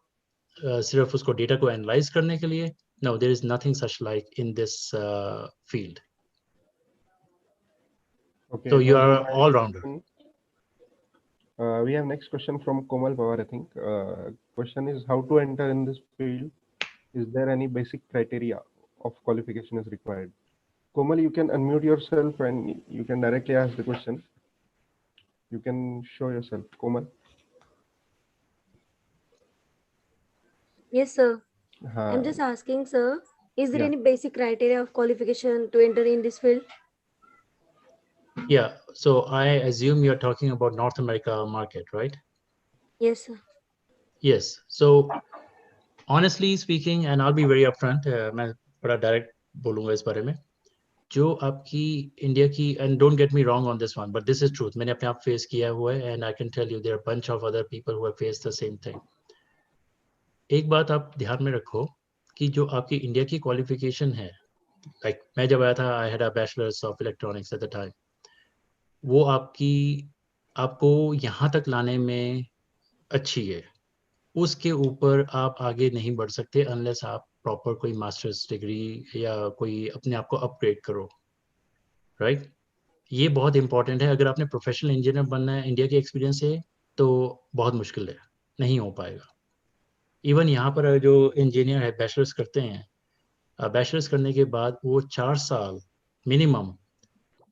सिर्फ उसको डेटा को एनालाइज करने के लिए, no, there is nothing such like in this field. Okay, So it you was are a nice all rounder. question. We have next question from Komal Pawar, I think. Question is how to enter in this field. Is there any basic criteria of qualification is required? Komal, you can unmute yourself and you can directly ask the question. You can show yourself, Komal. Yes, sir. Uh, I'm just asking, sir, is there yeah. any basic criteria of qualification to enter in this field? Yeah, so I assume you're talking about North America market, right? Yes, sir. Yes. So honestly speaking, and I'll be very upfront, मैं बड़ा direct बोलूँगा इस बारे में. जो आपकी India की, and don't get me wrong on this one, but this is truth, मैंने अपने आप फेस किया हुआ है, and I can tell you there are a bunch of other people who have faced the same thing. एक बात आप ध्यान में रखो कि जो आपकी इंडिया की क्वालिफिकेशन है, like मैं जब आया था, I had a bachelor's of electronics at the time, वो आपको यहाँ तक लाने में अच्छी है. उसके ऊपर आप आगे नहीं बढ़ सकते अनलेस आप प्रॉपर कोई मास्टर्स डिग्री या कोई अपने आप को अपग्रेड करो, राइट? ये बहुत इंपॉर्टेंट है। अगर आपने प्रोफेशनल इंजीनियर बनना है इंडिया के एक्सपीरियंस से तो बहुत मुश्किल है, नहीं हो पाएगा। इवन यहाँ पर जो इंजीनियर है बैचलर्स करते हैं, बैचलर्स करने के बाद वो 4 साल मिनिमम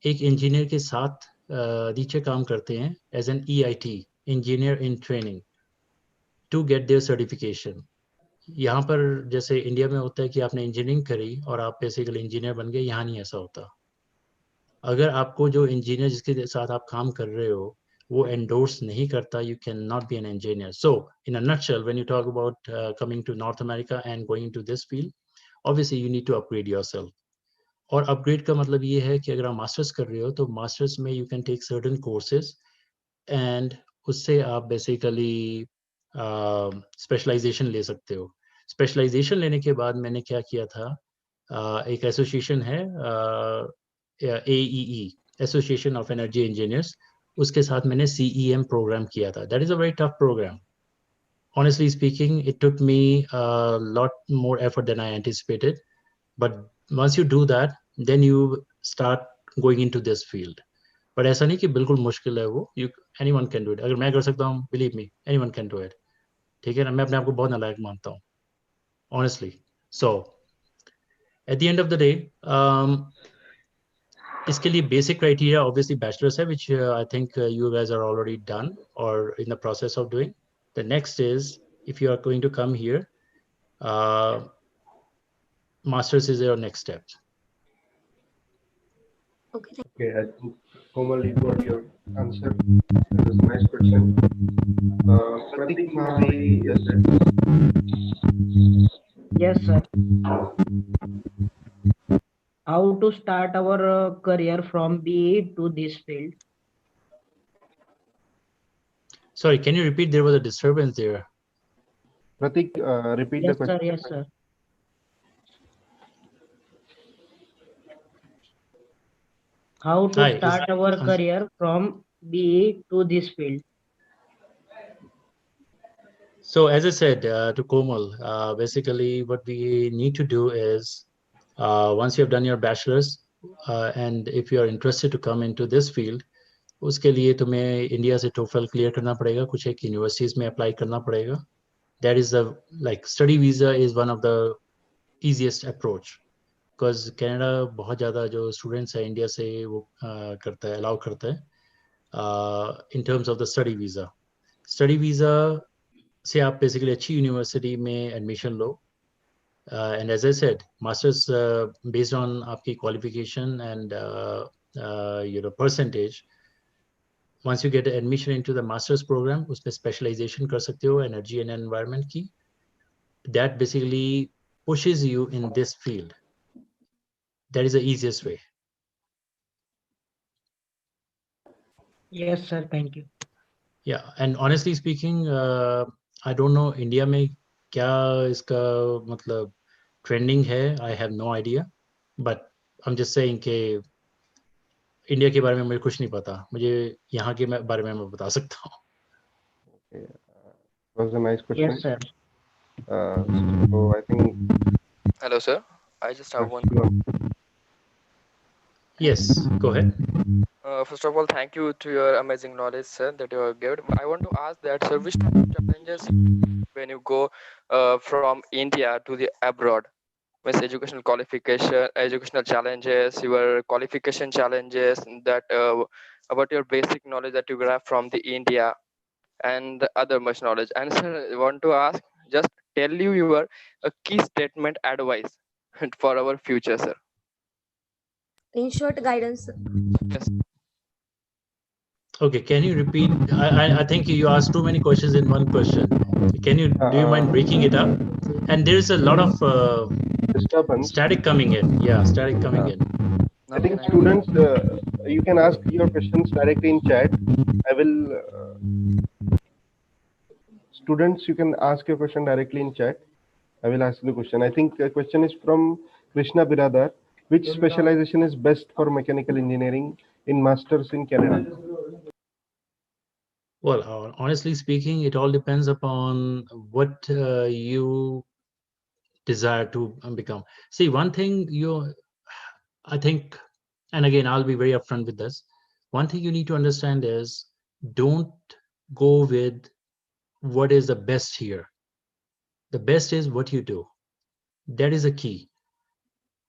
एक इंजीनियर के साथ नीचे काम करते हैं as an EIT, engineer in training, to get their certification. यहाँ पर जैसे इंडिया में होता है कि आपने इंजीनियरिंग करी और आप बेसिकली इंजीनियर बन गए, यहाँ नहीं ऐसा होता। अगर आपको जो इंजीनियर जिसके साथ आप काम कर रहे हो वो एंडोर्स नहीं करता, you can not be an engineer. So in a nutshell when you talk about coming to North America and going to this field, obviously you need to upgrade yourself. और अपग्रेड का मतलब ये है कि अगर आप मास्टर्स कर रहे हो तो मास्टर्स में you can take certain courses and उससे आप बेसिकली स्पेशलाइजेशन ले सकते हो। स्पेशलाइजेशन लेने के बाद मैंने क्या किया था, एक एसोसिएशन है AEE, Association of Energy Engineers, उसके साथ मैंने CEM प्रोग्राम किया था। That is a very tough programme. Honestly speaking, it took me a lot more effort than I anticipated. But once you do that, then you start going into this field. But ऐसा नहीं कि बिल्कुल मुश्किल है वो, anyone can do it. अगर मैं कर सकता हूँ, believe me, anyone can do it. ठीक है ना, मैं अपने आप को बहुत नालायक मानता हूँ, honestly. So at the end of the day, इसके लिए basic criteria obviously bachelor's है, which I think you guys are already done or in the process of doing. The next is, if you are going to come here, master's is your next step. Okay. Okay, I think Komal, you got your answer. That was a nice question. Pratik Mavi, yes, sir. Yes, sir. How to start our career from BE to this field? Sorry, can you repeat? There was a disturbance there. Pratik, repeat the Yes, question. sir. Yes, sir. How to Hi, start our career from BE to this field? So as I said to Komal, basically what we need to do is, once you have done your bachelor's, and if you are interested to come into this field, उसके लिए तुम्हें India से TOEFL clear करना पड़ेगा, कुछ एक universities में apply करना पड़ेगा. That is the, like, study visa is one of the easiest approach, because Canada बहुत ज़्यादा जो students है इंडिया से वो करता है, allow करता है in terms of the study visa. Study visa से आप बेसिकली अच्छी यूनिवर्सिटी में admission low, and as I said, masters based on आपकी qualification and percentage. Once you get admission into the master's program, उसमें specialization कर सकते हो energy and environment की. That basically pushes you in this field. That is the easiest way. Yes, sir. Thank you. Yeah, and honestly speaking, I don't know India में क्या इसका मतलब trending है. I have no idea, but I'm just saying कि India के बारे में मुझे कुछ नहीं पता, मुझे यहाँ के बारे में मैं बता सकता हूँ. Okay, that was a nice question. Yes, sir. So I think. Hello, sir. I just have one. Yes, go ahead. First of all, thank you to your amazing knowledge, sir, that you have given. I want to ask that, sir, which type of challenges when you go from India to the abroad? With educational qualification, educational challenges, your qualification challenges, that about your basic knowledge that you grab from the India and the other much knowledge. And sir, I want to ask, just tell you your key statement advice for our future, sir. In short, guidance. Yes. Okay, can you repeat? I think you asked too many questions in one question. Can you, do you mind breaking it up? And there is a lot of disturbance. Static coming in. Yeah, static coming in. I think students, you can ask your questions directly in chat. I will. Students, you can ask your question directly in chat. I will ask the question. I think the question is from Krishna Biradar. Which specialization is best for mechanical engineering in masters in Canada? Well, honestly speaking, it all depends upon what you desire to become. See, one thing I think, and again, I'll be very upfront with this. one thing you need to understand is don't go with what is the best here. The best is what you do. That is a key.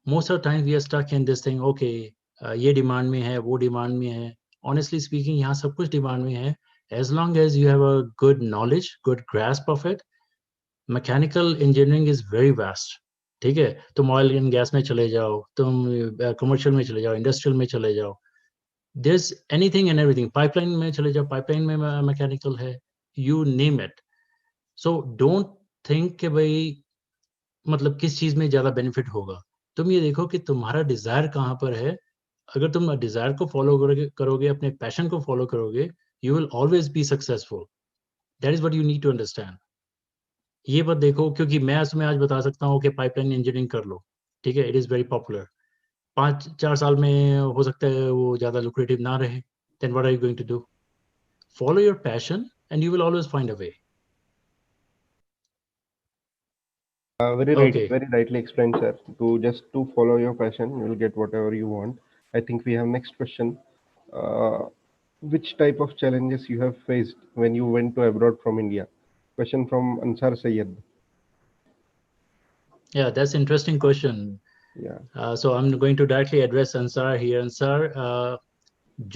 Most of the time we are stuck in this thing, okay, ये demand में है, वो demand में है. Honestly speaking, यहाँ सब कुछ demand में है. As long as you have a good knowledge, good grasp of it, mechanical engineering is very vast. ठीक है, तुम oil and gas में चले जाओ, तुम commercial में चले जाओ, industrial में चले जाओ. There's anything and everything. Pipeline में चले जाओ, pipeline में mechanical है. You name it. So don't think कि भाई मतलब किस चीज में ज्यादा बेनिफिट होगा. तुम ये देखो कि तुम्हारा डिजायर कहाँ पर है. अगर तुम डिजायर को फॉलो करोगे, अपने पैशन को फॉलो करोगे, you will always be successful. That is what you need to understand. ये बात देखो, क्योंकि मैं तुम्हें आज बता सकता हूँ कि पाइपलाइन इंजीनियरिंग कर लो, ठीक है, इट इज वेरी पॉपुलर. 5-4 साल में हो सकता है वो ज्यादा लुक्रेटिव ना रहे. Then what are you going to do? Follow your passion and you will always find a way. Very right, Okay. very rightly explained, sir. To follow your passion, you will get whatever you want. I think we have next question. Which type of challenges you have faced when you went to abroad from India? Question from Ansar Sayyed. Yeah, that's interesting question. Yeah. So I'm going to directly address Ansar here. Ansar,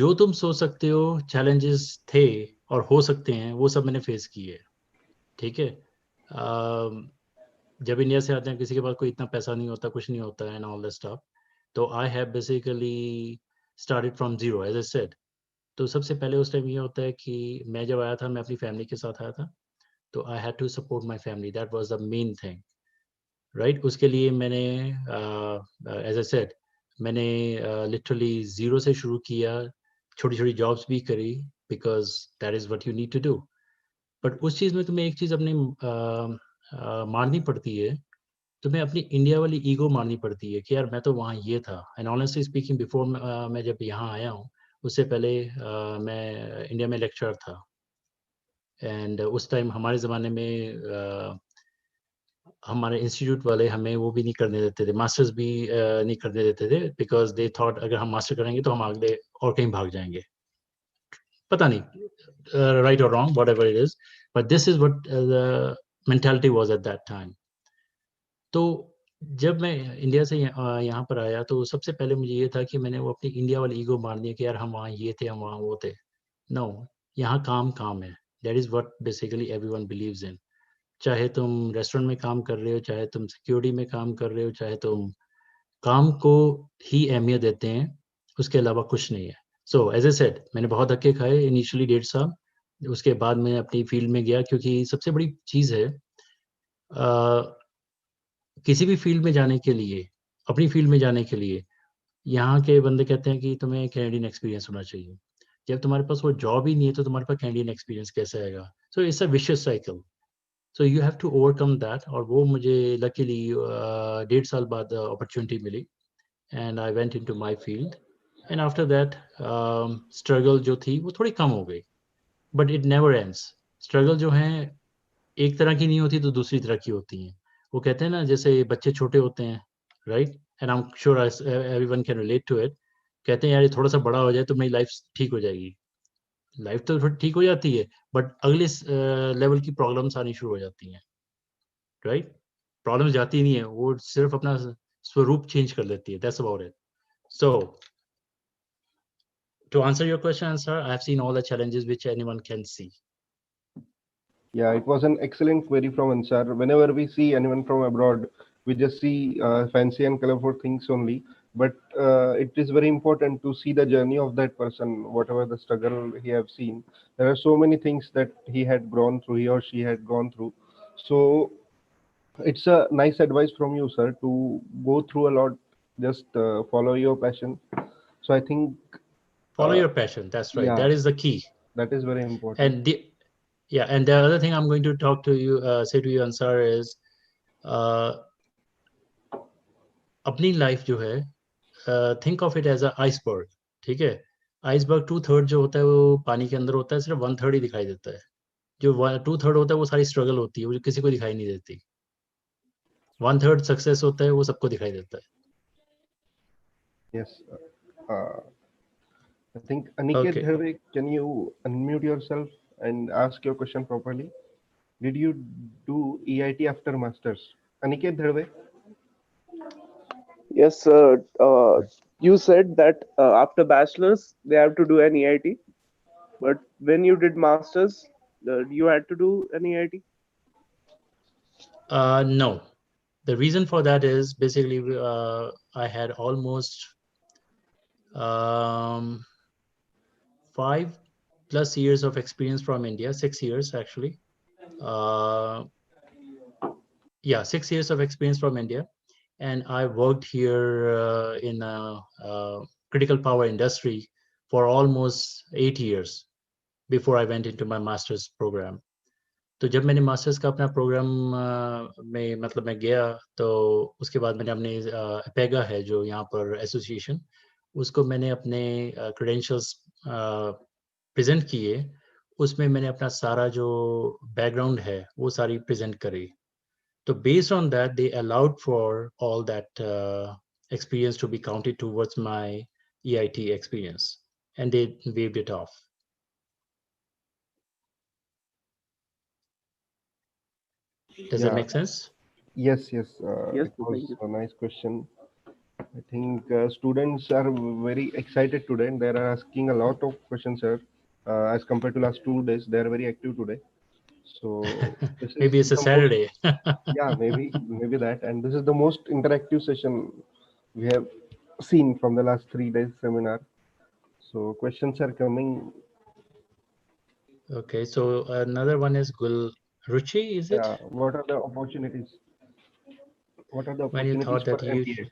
जो तुम सोच सकते हो challenges थे और हो सकते हैं, वो सब मैंने फेस किए. ठीक है. जब इंडिया से आते हैं, किसी के पास कोई इतना पैसा नहीं होता, कुछ नहीं होता है, and all that stuff. तो I have basically started from zero, as I said. तो सबसे पहले उस टाइम ये होता है कि मैं जब आया था, मैं अपनी फैमिली के साथ आया था, तो I had to support my family. That was the main thing, right? उसके लिए मैंने as I said, मैंने literally zero से शुरू किया, छोटी छोटी जॉब्स भी करी, because that is what you need to do. But उस चीज़ में तुम्हें एक चीज़ अपने मारनी पड़ती है, तुम्हें अपनी इंडिया वाली ईगो मारनी पड़ती है कि यार मैं तो वहाँ ये था. एंड ऑनेस्टली स्पीकिंग, बिफोर मैं जब यहाँ आया हूँ, उससे पहले मैं इंडिया में लेक्चरर था. एंड उस टाइम हमारे ज़माने में हमारे इंस्टीट्यूट वाले हमें वो भी नहीं करने देते थे, मास्टर्स भी नहीं करने देते थे, बिकॉज दे थॉट अगर हम मास्टर करेंगे तो हम अगले और कहीं भाग जाएंगे. पता नहीं, right or wrong, whatever it is, but this is what the mentality was at that time. तो जब मैं इंडिया से यहाँ पर आया, तो सबसे पहले मुझे ये था कि मैंने वो अपनी इंडिया वाली ईगो मार दी कि यार हम वहाँ ये थे, हम वहाँ वो थे. नो, यहाँ काम काम है. That is what basically everyone believes in. चाहे तुम रेस्टोरेंट में काम कर रहे हो, चाहे तुम सिक्योरिटी में काम कर रहे हो, चाहे तुम काम को ही अहमियत देते हैं, उसके अलावा कुछ नहीं है. सो एज ए सेड, मैंने बहुत धक्के खाए इनिशियली 1.5 साल. उसके बाद मैं अपनी फील्ड में गया, क्योंकि सबसे बड़ी चीज़ है किसी भी फील्ड में जाने के लिए, अपनी फील्ड में जाने के लिए, यहाँ के बंदे कहते हैं कि तुम्हें कैनेडियन एक्सपीरियंस होना चाहिए. जब तुम्हारे पास वो जॉब ही नहीं है तो तुम्हारे पास कैनेडियन एक्सपीरियंस कैसे आएगा? So it's a vicious cycle. So you have to overcome that. और वो मुझे लकीली 1.5 साल बाद अपॉर्चुनिटी मिली, and I went into my field. And after that struggle जो थी वो थोड़ी कम हो गई, but it never ends. Struggle जो है एक तरह की नहीं होती तो दूसरी तरह की होती हैं. वो कहते हैं ना, जैसे बच्चे छोटे होते हैं, right, and I am sure everyone can relate to it. कहते हैं यार ये थोड़ा सा बड़ा हो जाए तो मेरी लाइफ ठीक हो जाएगी. लाइफ तो थोड़ी ठीक हो जाती है, बट अगले लेवल की प्रॉब्लम्स आनी शुरू हो जाती हैं, राइट. प्रॉब्लम्स जाती नहीं है, वो सिर्फ अपना स्वरूप चेंज कर लेती है. That's about it. So to answer your question, sir, I have seen all the challenges which anyone can see. Yeah, it was an excellent query from Ansar. Whenever we see anyone from abroad, we just see fancy and colorful things only. But it is very important to see the journey of that person, whatever the struggle he have seen. There are so many things that he had gone through, he or she had gone through. So it's a nice advice from you, sir, to go through a lot. Just follow your passion. So I think Follow your passion. That's right. yeah, That is the key. that is very important. And and the other thing I'm going to talk to you, say to you, Ansar, is अपनी life जो है, think of it as a iceberg. ठीक है, iceberg 2/3 जो होता है वो पानी के अंदर होता है, सिर्फ 1/3 ही दिखाई देता है. जो 2/3 होता है वो सारी स्ट्रगल होती है, वो किसी को दिखाई नहीं देती. 1/3 सक्सेस होता है, वो सबको दिखाई देता है. Yes. Uh, I think Aniket Okay. Dharve, can you unmute yourself and ask your question properly? Did you do EIT after masters? Aniket Dharve? Yes, sir. You said that after bachelor's they have to do an EIT, but when you did masters, you had to do an EIT. No. The reason for that is basically I had almost 5+ years of experience from India, 6 years actually. Uh, yeah, 6 years of experience from India, and I worked here in a critical power industry for almost 8 years before I went into my master's program. तो जब मैंने masters का अपना programme में मतलब मैं गया तो उसके बाद मैंने अपने अपेगा है जो यहाँ पर एसोसिएशन उसको मैंने अपने क्रेडेंशियल्स प्रेजेंट किए उसमें मैंने अपना सारा जो बैकग्राउंड है वो सारी प्रेजेंट करी so based on that, they allowed for all that experience to be counted towards my EIT experience, and they waived it off. Does that Yeah. make sense? Yes, yes. Yes, It sir, was thank you. a nice question. I think students are very excited today. They are asking a lot of questions, sir. As compared to last 2 days, they are very active today. So this is Maybe it's a the most, Saturday. yeah, maybe that. And this is the most interactive session we have seen from the last 3 days seminar. So questions are coming. Okay, so another one is Gul Ruchi, is it? Yeah, what are the opportunities? What are the When you opportunities thought for that you, MBA?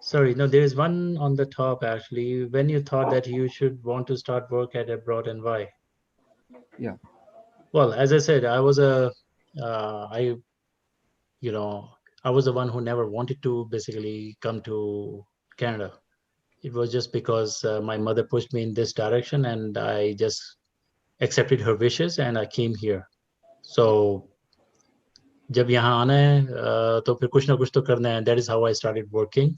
sorry, no, there is one on the top actually. When you thought that you should want to start work at abroad and why? Yeah, Well, as I said, I you know, I was the one who never wanted to basically come to Canada. It was just because my mother pushed me in this direction and I just accepted her wishes and I came here. So जब यहाँ आना है तो फिर कुछ ना कुछ तो करना है. That is how I started working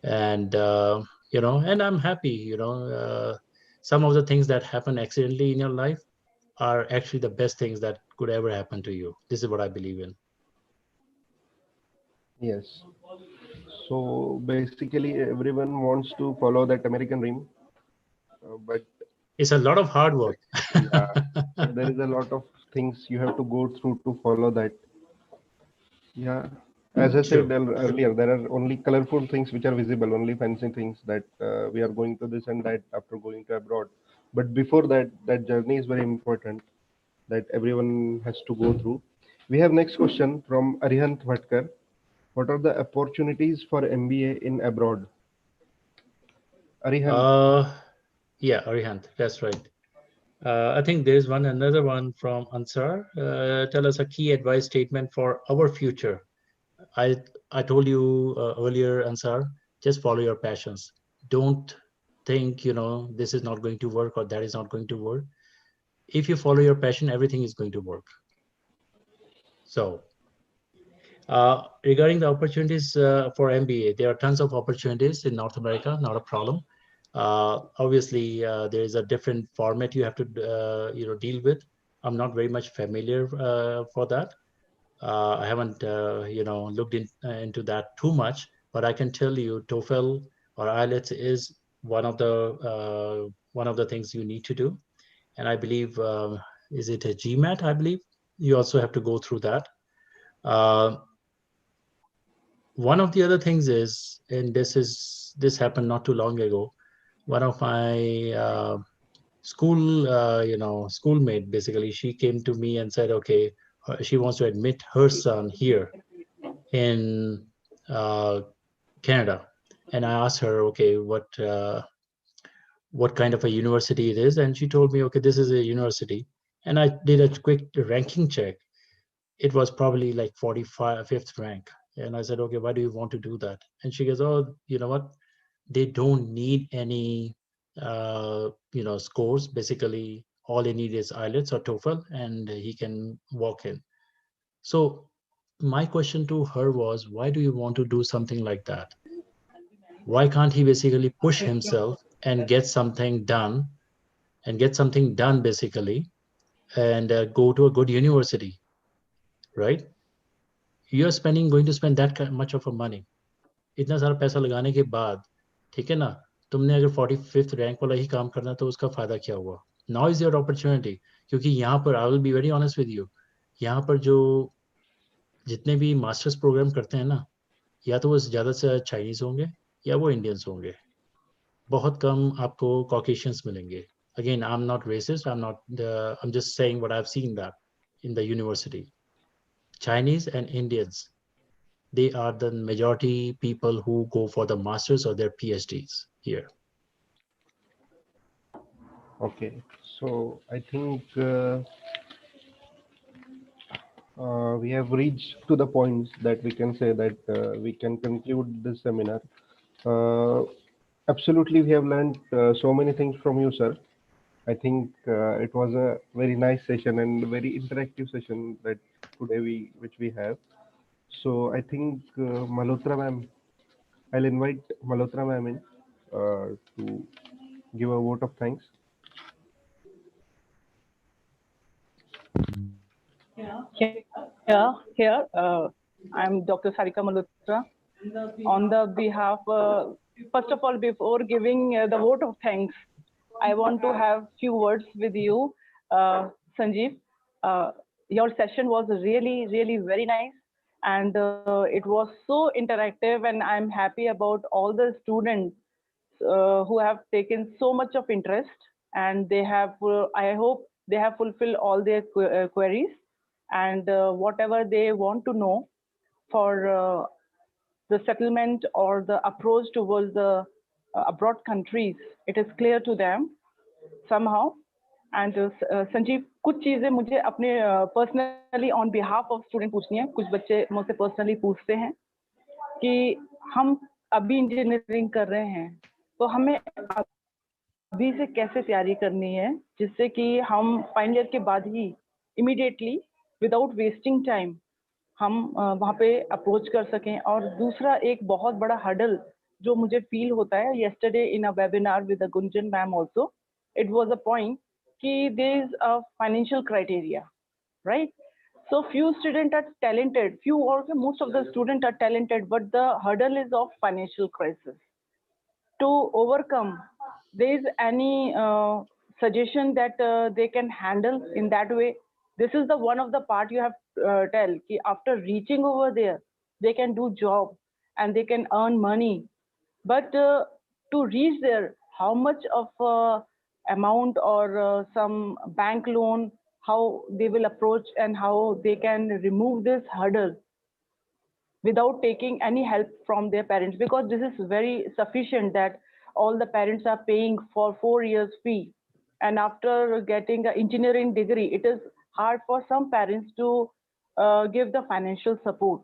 and and I'm happy, some of the things that happen accidentally in your life are actually the best things that could ever happen to you. This is what I believe in. yes. So basically, everyone wants to follow that American dream, but It's a lot of hard work. yeah, but there is a lot of things you have to go through to follow that. Yeah, as I said True. earlier, there are only colorful things which are visible, only fancy things that we are going to this and that after going to abroad. But before that, that journey is very important that everyone has to go through. We have next question from Arihant Bhatkar. What are the opportunities for MBA in abroad? Arihant, Yeah, Arihant, that's right. I think there's another one from Ansar. Tell us a key advice statement for our future. I I told you earlier, Ansar, just follow your passions. Don't think, this is not going to work or that is not going to work. If you follow your passion, everything is going to work. So, regarding the opportunities for MBA, there are tons of opportunities in North America, not a problem. Obviously, there is a different format you have to deal with. I'm not very much familiar for that. I haven't looked into that too much, but I can tell you TOEFL or IELTS is one of the things you need to do. And I believe is it a GMAT? I believe you also have to go through that. Uh, One of the other things is, and this happened not too long ago. One of my schoolmate, basically, she came to me and said, okay, she wants to admit her son here in uh, Canada. And I asked her, okay, what kind of a university it is, and she told me, okay, this is a university. And I did a quick ranking check. It was probably like 45th rank. And I said, okay, why do you want to do that? And she goes, oh, you know what? They don't need any, scores. Basically, all they need is IELTS or TOEFL, and he can walk in. So my question to her was, why do you want to do something like that? Why can't he basically push himself and get something done basically, and go to a good university, right? You are going to spend that much of a money. इतना सारा पैसा लगाने के बाद, ठीक है ना, तुमने अगर 45th रैंक वाला ही काम करना तो उसका फायदा क्या हुआ? नाउ इज योर अपॉर्चुनिटी, क्योंकि यहाँ पर I will be very honest with you, यहाँ पर जो जितने भी मास्टर्स प्रोग्राम करते हैं ना, या तो वो ज़्यादा से चाइनीज होंगे या वो इंडियंस होंगे, बहुत कम आपको कॉकेशियंस मिलेंगे. Again, I'm not racist. I'm just saying what I've seen that in the university. Chinese and Indians, they are the majority people who go for the masters or their PhDs here. Okay, so I think we have reached to the points that we can say that we can conclude this seminar. Uh, Absolutely, we have learned so many things from you, sir. I think it was a very nice session and very interactive session that which we have. So I think Malhotra ma'am, I'll invite Malhotra ma'am in to give a vote of thanks. Here, I'm Dr. Sarika Malhotra. On the behalf, first of all, before giving the vote of thanks, I want to have few words with you, Sanjeev. Your session was really, really very nice, and it was so interactive, and I'm happy about all the students who have taken so much of interest, and they have, I hope they have fulfilled all their queries, and whatever they want to know for the settlement or the approach towards the abroad countries, it is clear to them somehow. And Sanjeev, कुछ चीजें मुझे अपने personally on behalf of student पूछनी है. कुछ बच्चे मुझसे personally पूछते हैं कि हम अभी इंजीनियरिंग कर रहे हैं, तो हमें अभी से कैसे तैयारी करनी है जिससे कि हम फाइनल ईयर के बाद ही इमीडिएटली विदाउट वेस्टिंग टाइम हम वहाँ पे अप्रोच कर सकें. और दूसरा एक बहुत बड़ा हर्डल जो मुझे फील होता है, yesterday in a webinar with the Gunjan ma'am also, it was a point कि there is a financial criteria, right? So few students are talented, few or most of the students are talented, but the hurdle is of financial crisis. To overcome, there is any suggestion that they can handle in that way? This is the one of the part you have tell ki after reaching over there, they can do job and they can earn money, but to reach there, how much of amount or some bank loan, how they will approach and how they can remove this hurdle without taking any help from their parents, because this is very sufficient that all the parents are paying for 4 years fee, and after getting an engineering degree, it is hard for some parents to give the financial support.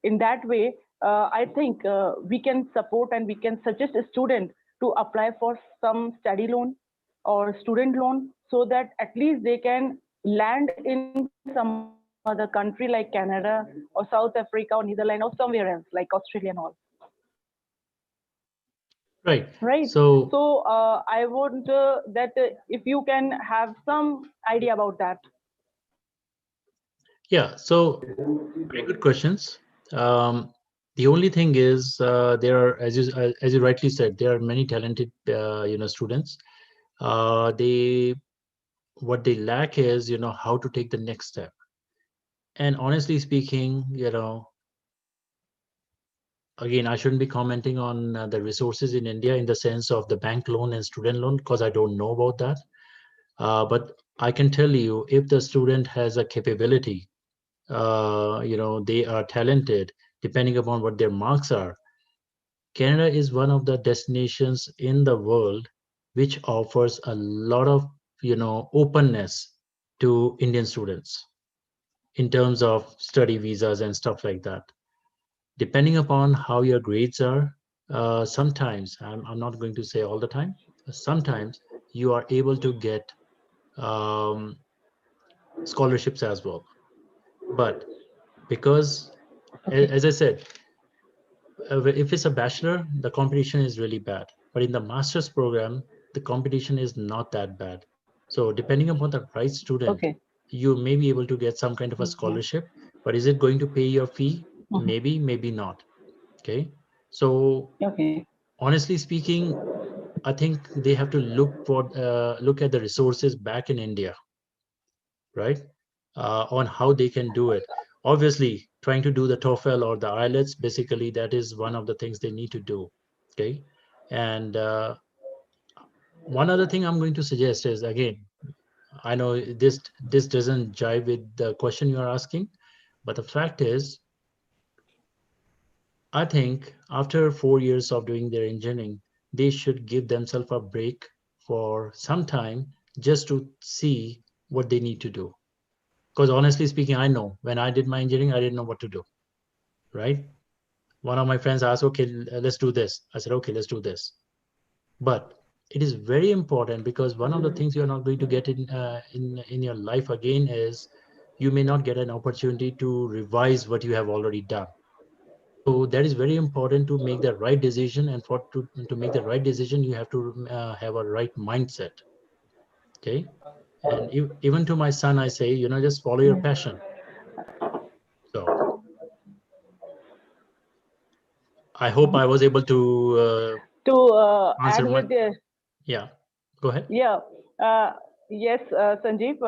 In that way, I think we can support and we can suggest a student to apply for some study loan or student loan, so that at least they can land in some other country like Canada or South Africa or Netherlands or somewhere else like Australia and all. Right. Right. So So I want that if you can have some idea about that. yeah, so very good questions. The only thing is there are, as you rightly said, there are many talented students. What they lack is how to take the next step. And honestly speaking, again, I shouldn't be commenting on the resources in India in the sense of the bank loan and student loan, because I don't know about that. But I can tell you, if the student has a capability, they are talented, depending upon what their marks are, Canada is one of the destinations in the world which offers a lot of, openness to Indian students in terms of study visas and stuff like that. Depending upon how your grades are, sometimes, I'm not going to say all the time, sometimes you are able to get scholarships as well. But because, as I said, if it's a bachelor, the competition is really bad. But in the master's program, the competition is not that bad. So depending upon the right student, Okay. you may be able to get some kind of a scholarship. But is it going to pay your fee? Maybe, maybe not. Okay. So Okay. honestly speaking, I think they have to look at the resources back in India, right? On how they can do it. Obviously, trying to do the TOEFL or the IELTS, basically, that is one of the things they need to do. Okay. And one other thing I'm going to suggest is, again, I know this doesn't jive with the question you are asking, but the fact is, I think after 4 years of doing their engineering, they should give themselves a break for some time just to see what they need to do. Because honestly speaking, I know when I did my engineering, I didn't know what to do, right? One of my friends asked, okay, let's do this. I said, okay, let's do this. But it is very important because one of the things you're not going to get in your life again is you may not get an opportunity to revise what you have already done. So that is very important to make the right decision, and to make the right decision, you have to have a right mindset. Okay, and even to my son, I say, just follow your passion. So I hope I was able to To answer add my. with the Yeah, go ahead. Yeah, yes, Sanjeev.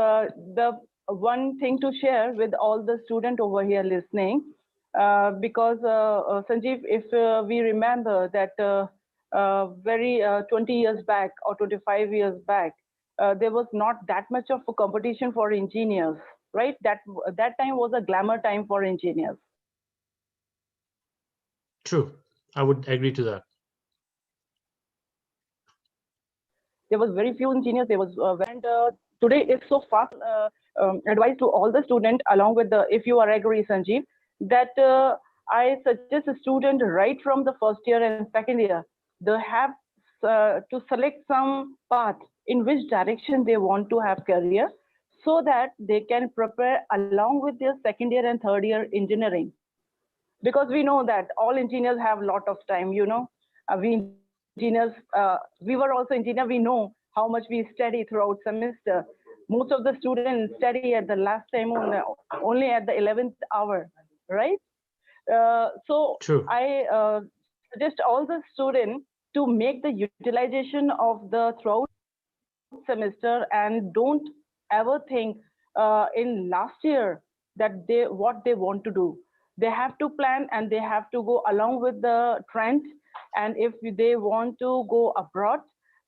The one thing to share with all the student over here listening, because Sanjeev, if we remember that very 20 years back or 25 years back, there was not that much of a competition for engineers, right? That time was a glamour time for engineers. True, I would agree to that. There was very few engineers. There was and today it's so fast. Advice to all the student, along with the, if you are agree, Sanjeev, that I suggest a student right from the first year and second year, they have to select some path in which direction they want to have career, so that they can prepare along with their second year and third year engineering, because we know that all engineers have a lot of time, we engineers, we were also engineer, we know how much we study throughout semester. Most of the students study at the last time, only at the 11th hour, right? So True. I suggest all the students to make the utilization of the throughout semester, and don't ever think in last year that they what they want to do. They have to plan and they have to go along with the trend. And if they want to go abroad,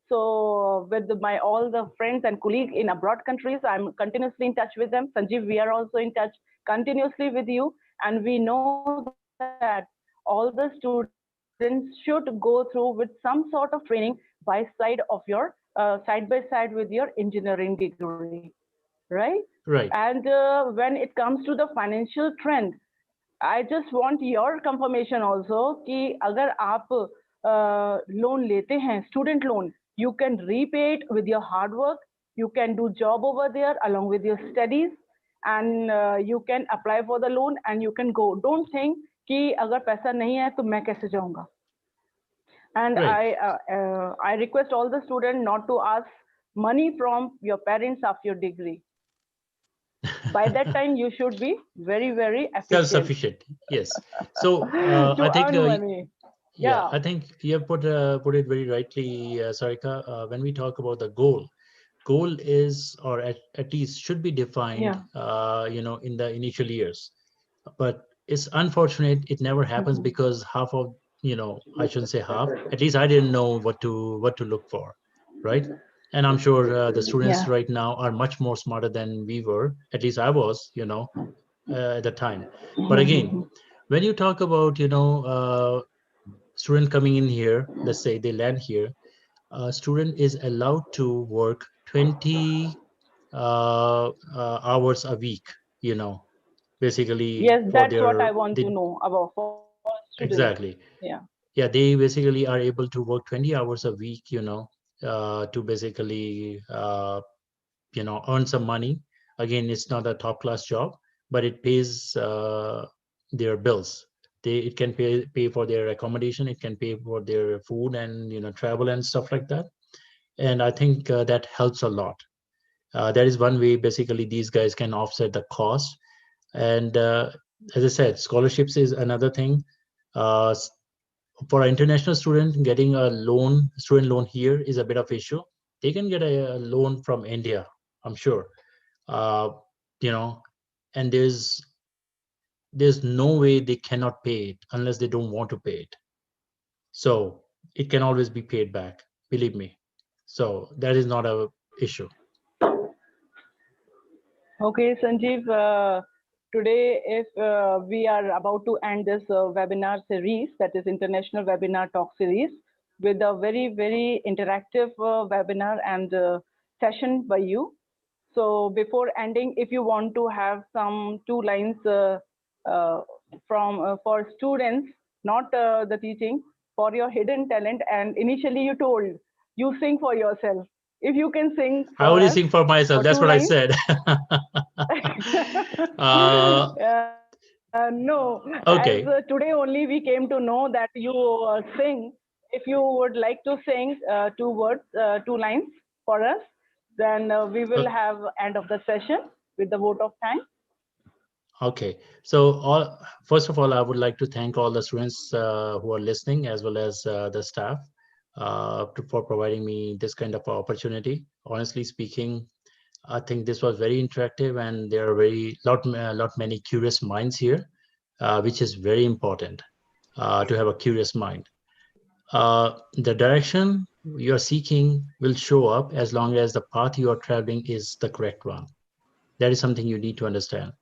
so with my all the friends and colleagues in abroad countries, I'm continuously in touch with them. Sanjeev, we are also in touch continuously with you, and we know that all the students should go through with some sort of training by side of your side by side with your engineering degree, right? And Right. when it comes to the financial trend, I just want your confirmation also कि अगर आप loan लेते हैं student loan, you can repay it with your hard work. You can do job over there along with your studies, and you can apply for the loan and you can go. Don't think कि अगर पैसा नहीं है तो मैं कैसे जाऊंगा. And Right. I request all the students not to ask money from your parents after your degree. By that time you should be very, very efficient Self-sufficient. Yes. So I to think earn money. yeah, Yeah. I think you have put it very rightly, Sarika. When we talk about the goal is, or at least should be defined, Yeah. in the initial years. But it's unfortunate it never happens Mhm. because half of, I shouldn't say half. At least I didn't know what to look for, right? And I'm sure the students Yeah. right now are much more smarter than we were. At least I was, at the time. But again, Mhm. when you talk about, student coming in here, let's say they land here, a student is allowed to work 20 hours a week, you know, basically Yes, for that's what their I want to they know about for students. exactly. Yeah. Yeah, they basically are able to work 20 hours a week, to basically earn some money. Again, it's not a top class job, but it pays their bills. it can pay for their accommodation, it can pay for their food and travel and stuff like that. And I think that helps a lot. That is one way basically these guys can offset the cost. And as I said, scholarships is another thing. For an international student, getting a student loan here is a bit of issue. They can get a loan from India, I'm sure. uh, and there's no way they cannot pay it unless they don't want to pay it. So it can always be paid back, believe me. So that is not a issue. Okay, Sanjeev, today if we are about to end this webinar series, that is International Webinar Talk Series, with a very, very interactive webinar and session by you. So before ending, if you want to have some 2 lines for students, not the teaching, for your hidden talent, and initially you told you sing for yourself. If you can sing I for only us sing for myself. for That's two what I lines. said. No, as Okay. today only we came to know that you sing. If you would like to sing 2 words, 2 lines for us, then we will have end of the session with the vote of thanks. Okay. So first of all, I would like to thank all the students who are listening, as well as the staff, for providing me this kind of opportunity. Honestly speaking, I think this was very interactive, and there are lot many curious minds here, which is very important to have a curious mind. The direction you are seeking will show up as long as the path you are traveling is the correct one. That is something you need to understand.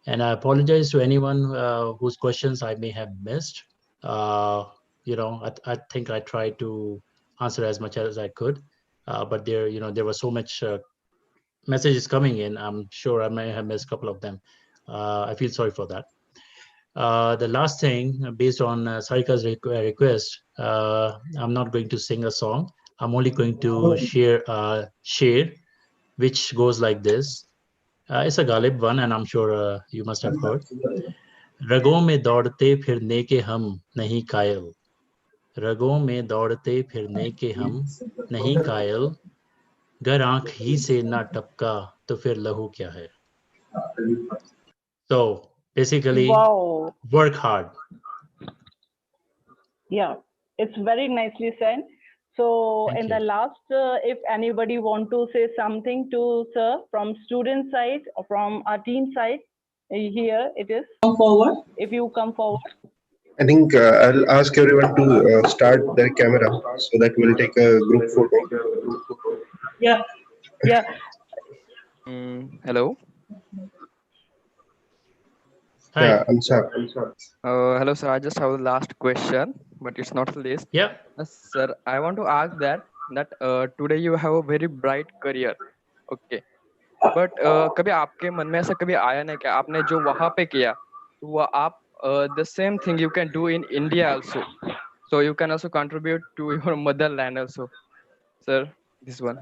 And I apologize to anyone whose questions I may have missed. Uh, I think I tried to answer as much as I could, but there was so much messages coming in. I'm sure I may have missed a couple of them. I feel sorry for that. The last thing, based on Sarika's request, I'm not going to sing a song. I'm only going to share which goes like this. It's a Ghalib one, and I'm sure you must have heard. रगों में दौड़ते फिरने के हम नहीं कायल, रगों में दौड़ते फिरने के हम नहीं कायल, गर आंख ही से ना टपका तो फिर लहू क्या है. So basically, Wow. work hard. Yeah, it's very nicely said. So Thank in you. the last, if anybody want to say something to sir from student side or from our team side, here it is. Come forward. If you come forward. I think I'll ask everyone to start their camera so that we'll take a group photo. Yeah. Yeah. Hello. Hi. Yeah, Ansar. Hello, sir. I just have the last question, but it's not the least. Yeah. Sir, I want to ask that today you have a very bright career. Okay. But कभी आपके मन में ऐसा कभी आया नहीं कि आपने जो वहाँ पे किया तो वो आप the same thing you can do in India also, so you can also contribute to your motherland also, sir, this one.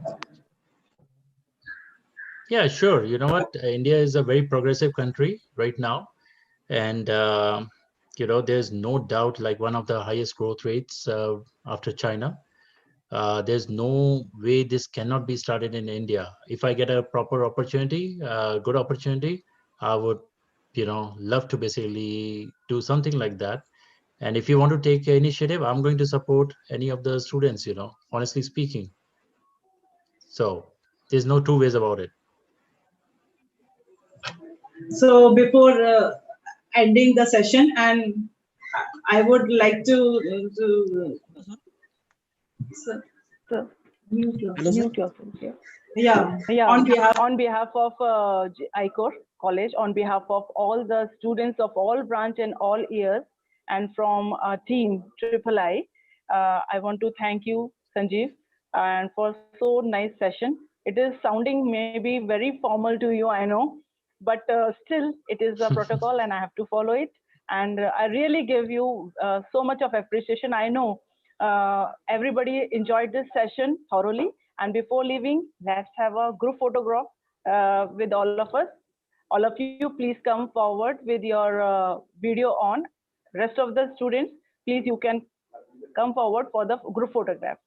Yeah, sure. You know what? India is a very progressive country right now, and there's no doubt, like, one of the highest growth rates after China. There's no way this cannot be started in India. If I get a proper opportunity, good opportunity, I would, love to basically do something like that. And if you want to take initiative, I'm going to support any of the students, honestly speaking. So there's no two ways about it. So before ending the session, and I would like to mute yourself. Yeah. Yeah. On behalf of ICOR College, on behalf of all the students of all branch and all years, and from our team III, I want to thank you, Sanjeev, and for so nice session. It is sounding maybe very formal to you, I know, but still it is a protocol and I have to follow it. And I really give you so much of appreciation. I know everybody enjoyed this session thoroughly. And before leaving, let's have a group photograph with all of us. All of you, please come forward with your video on. Rest of the students, please, you can come forward for the group photograph.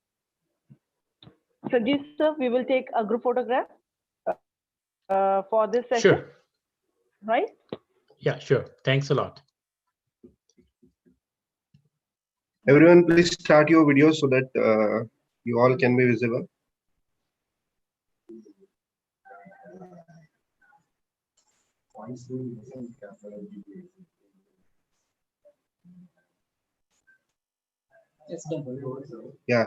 Sanjeev sir, we will take a group photograph for this session. Sure. Right? Yeah, sure. Thanks a lot. Everyone, please start your videos so that you all can be visible. Yes, done. Yeah,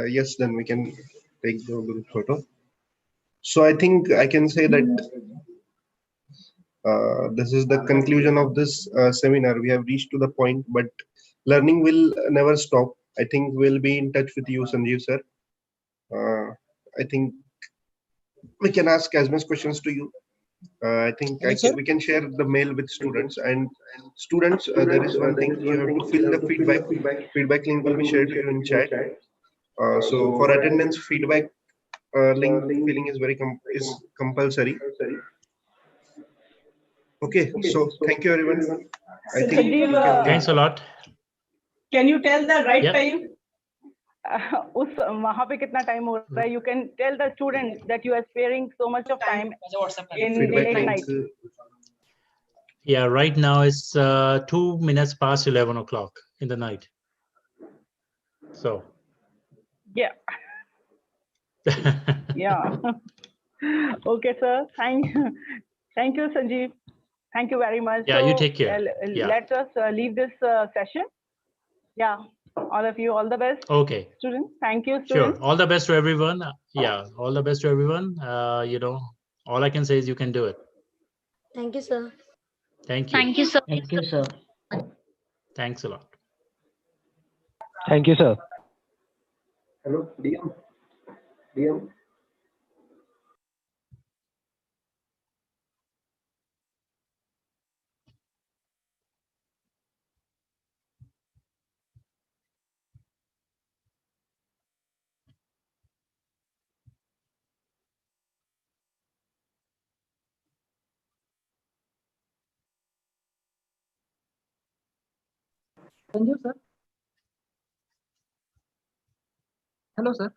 yes, then we can take the group photo. So I think I can say that this is the conclusion of this seminar. We have reached to the point, but learning will never stop. I think we'll be in touch with you, Sanjeev sir. I think we can ask as much questions to you. I think we can share the mail with students, and students, there is one thing, you have to fill the feedback. Feedback link will be shared to you in chat. So for attendance, feedback link filling is is compulsory. Okay, so thank you everyone. I think Sanjeev, we can, Thanks a lot. Can you tell the right Yeah. time? उस वहाँ पे कितना time हो रहा है? You can tell the students that you are sparing so much of time in feedback late link. night. Yeah, right now it's 2 minutes past 11 o'clock in the night. So. Yeah. Yeah. Okay, sir. Thank you, Sanjeev. Thank you very much. Yeah, so, you take care. Yeah. Let us leave this session. Yeah. All of you, all the best. Okay. Students, thank you, students. Sure. All the best to everyone. Yeah, all the best to everyone. You know, all I can say is you can do it. Thank you, sir. Thank you. Thank you, sir. Thank you, sir. Thanks a lot. Thank you, sir. Hello, DM. DM. Thank you, sir. Hello, sir.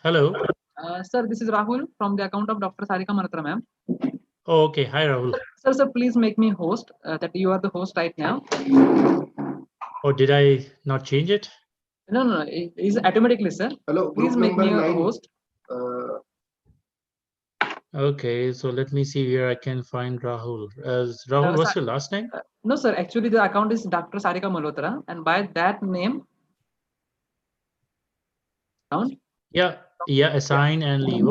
Hello. Sir, this is Rahul from the account of Dr. Sarika Malhotra, ma'am. Oh, okay. Hi, Rahul. Sir, please make me host. That you are the host right now. Oh, did I not change it? No. It is automatically, sir. Hello, Please group make me a number 9. host. Okay, so let me see where I can find Rahul. Rahul, what's your last name? No, sir. Actually, the account is Dr. Sarika Malhotra, and by that name. Yeah, assign and leave.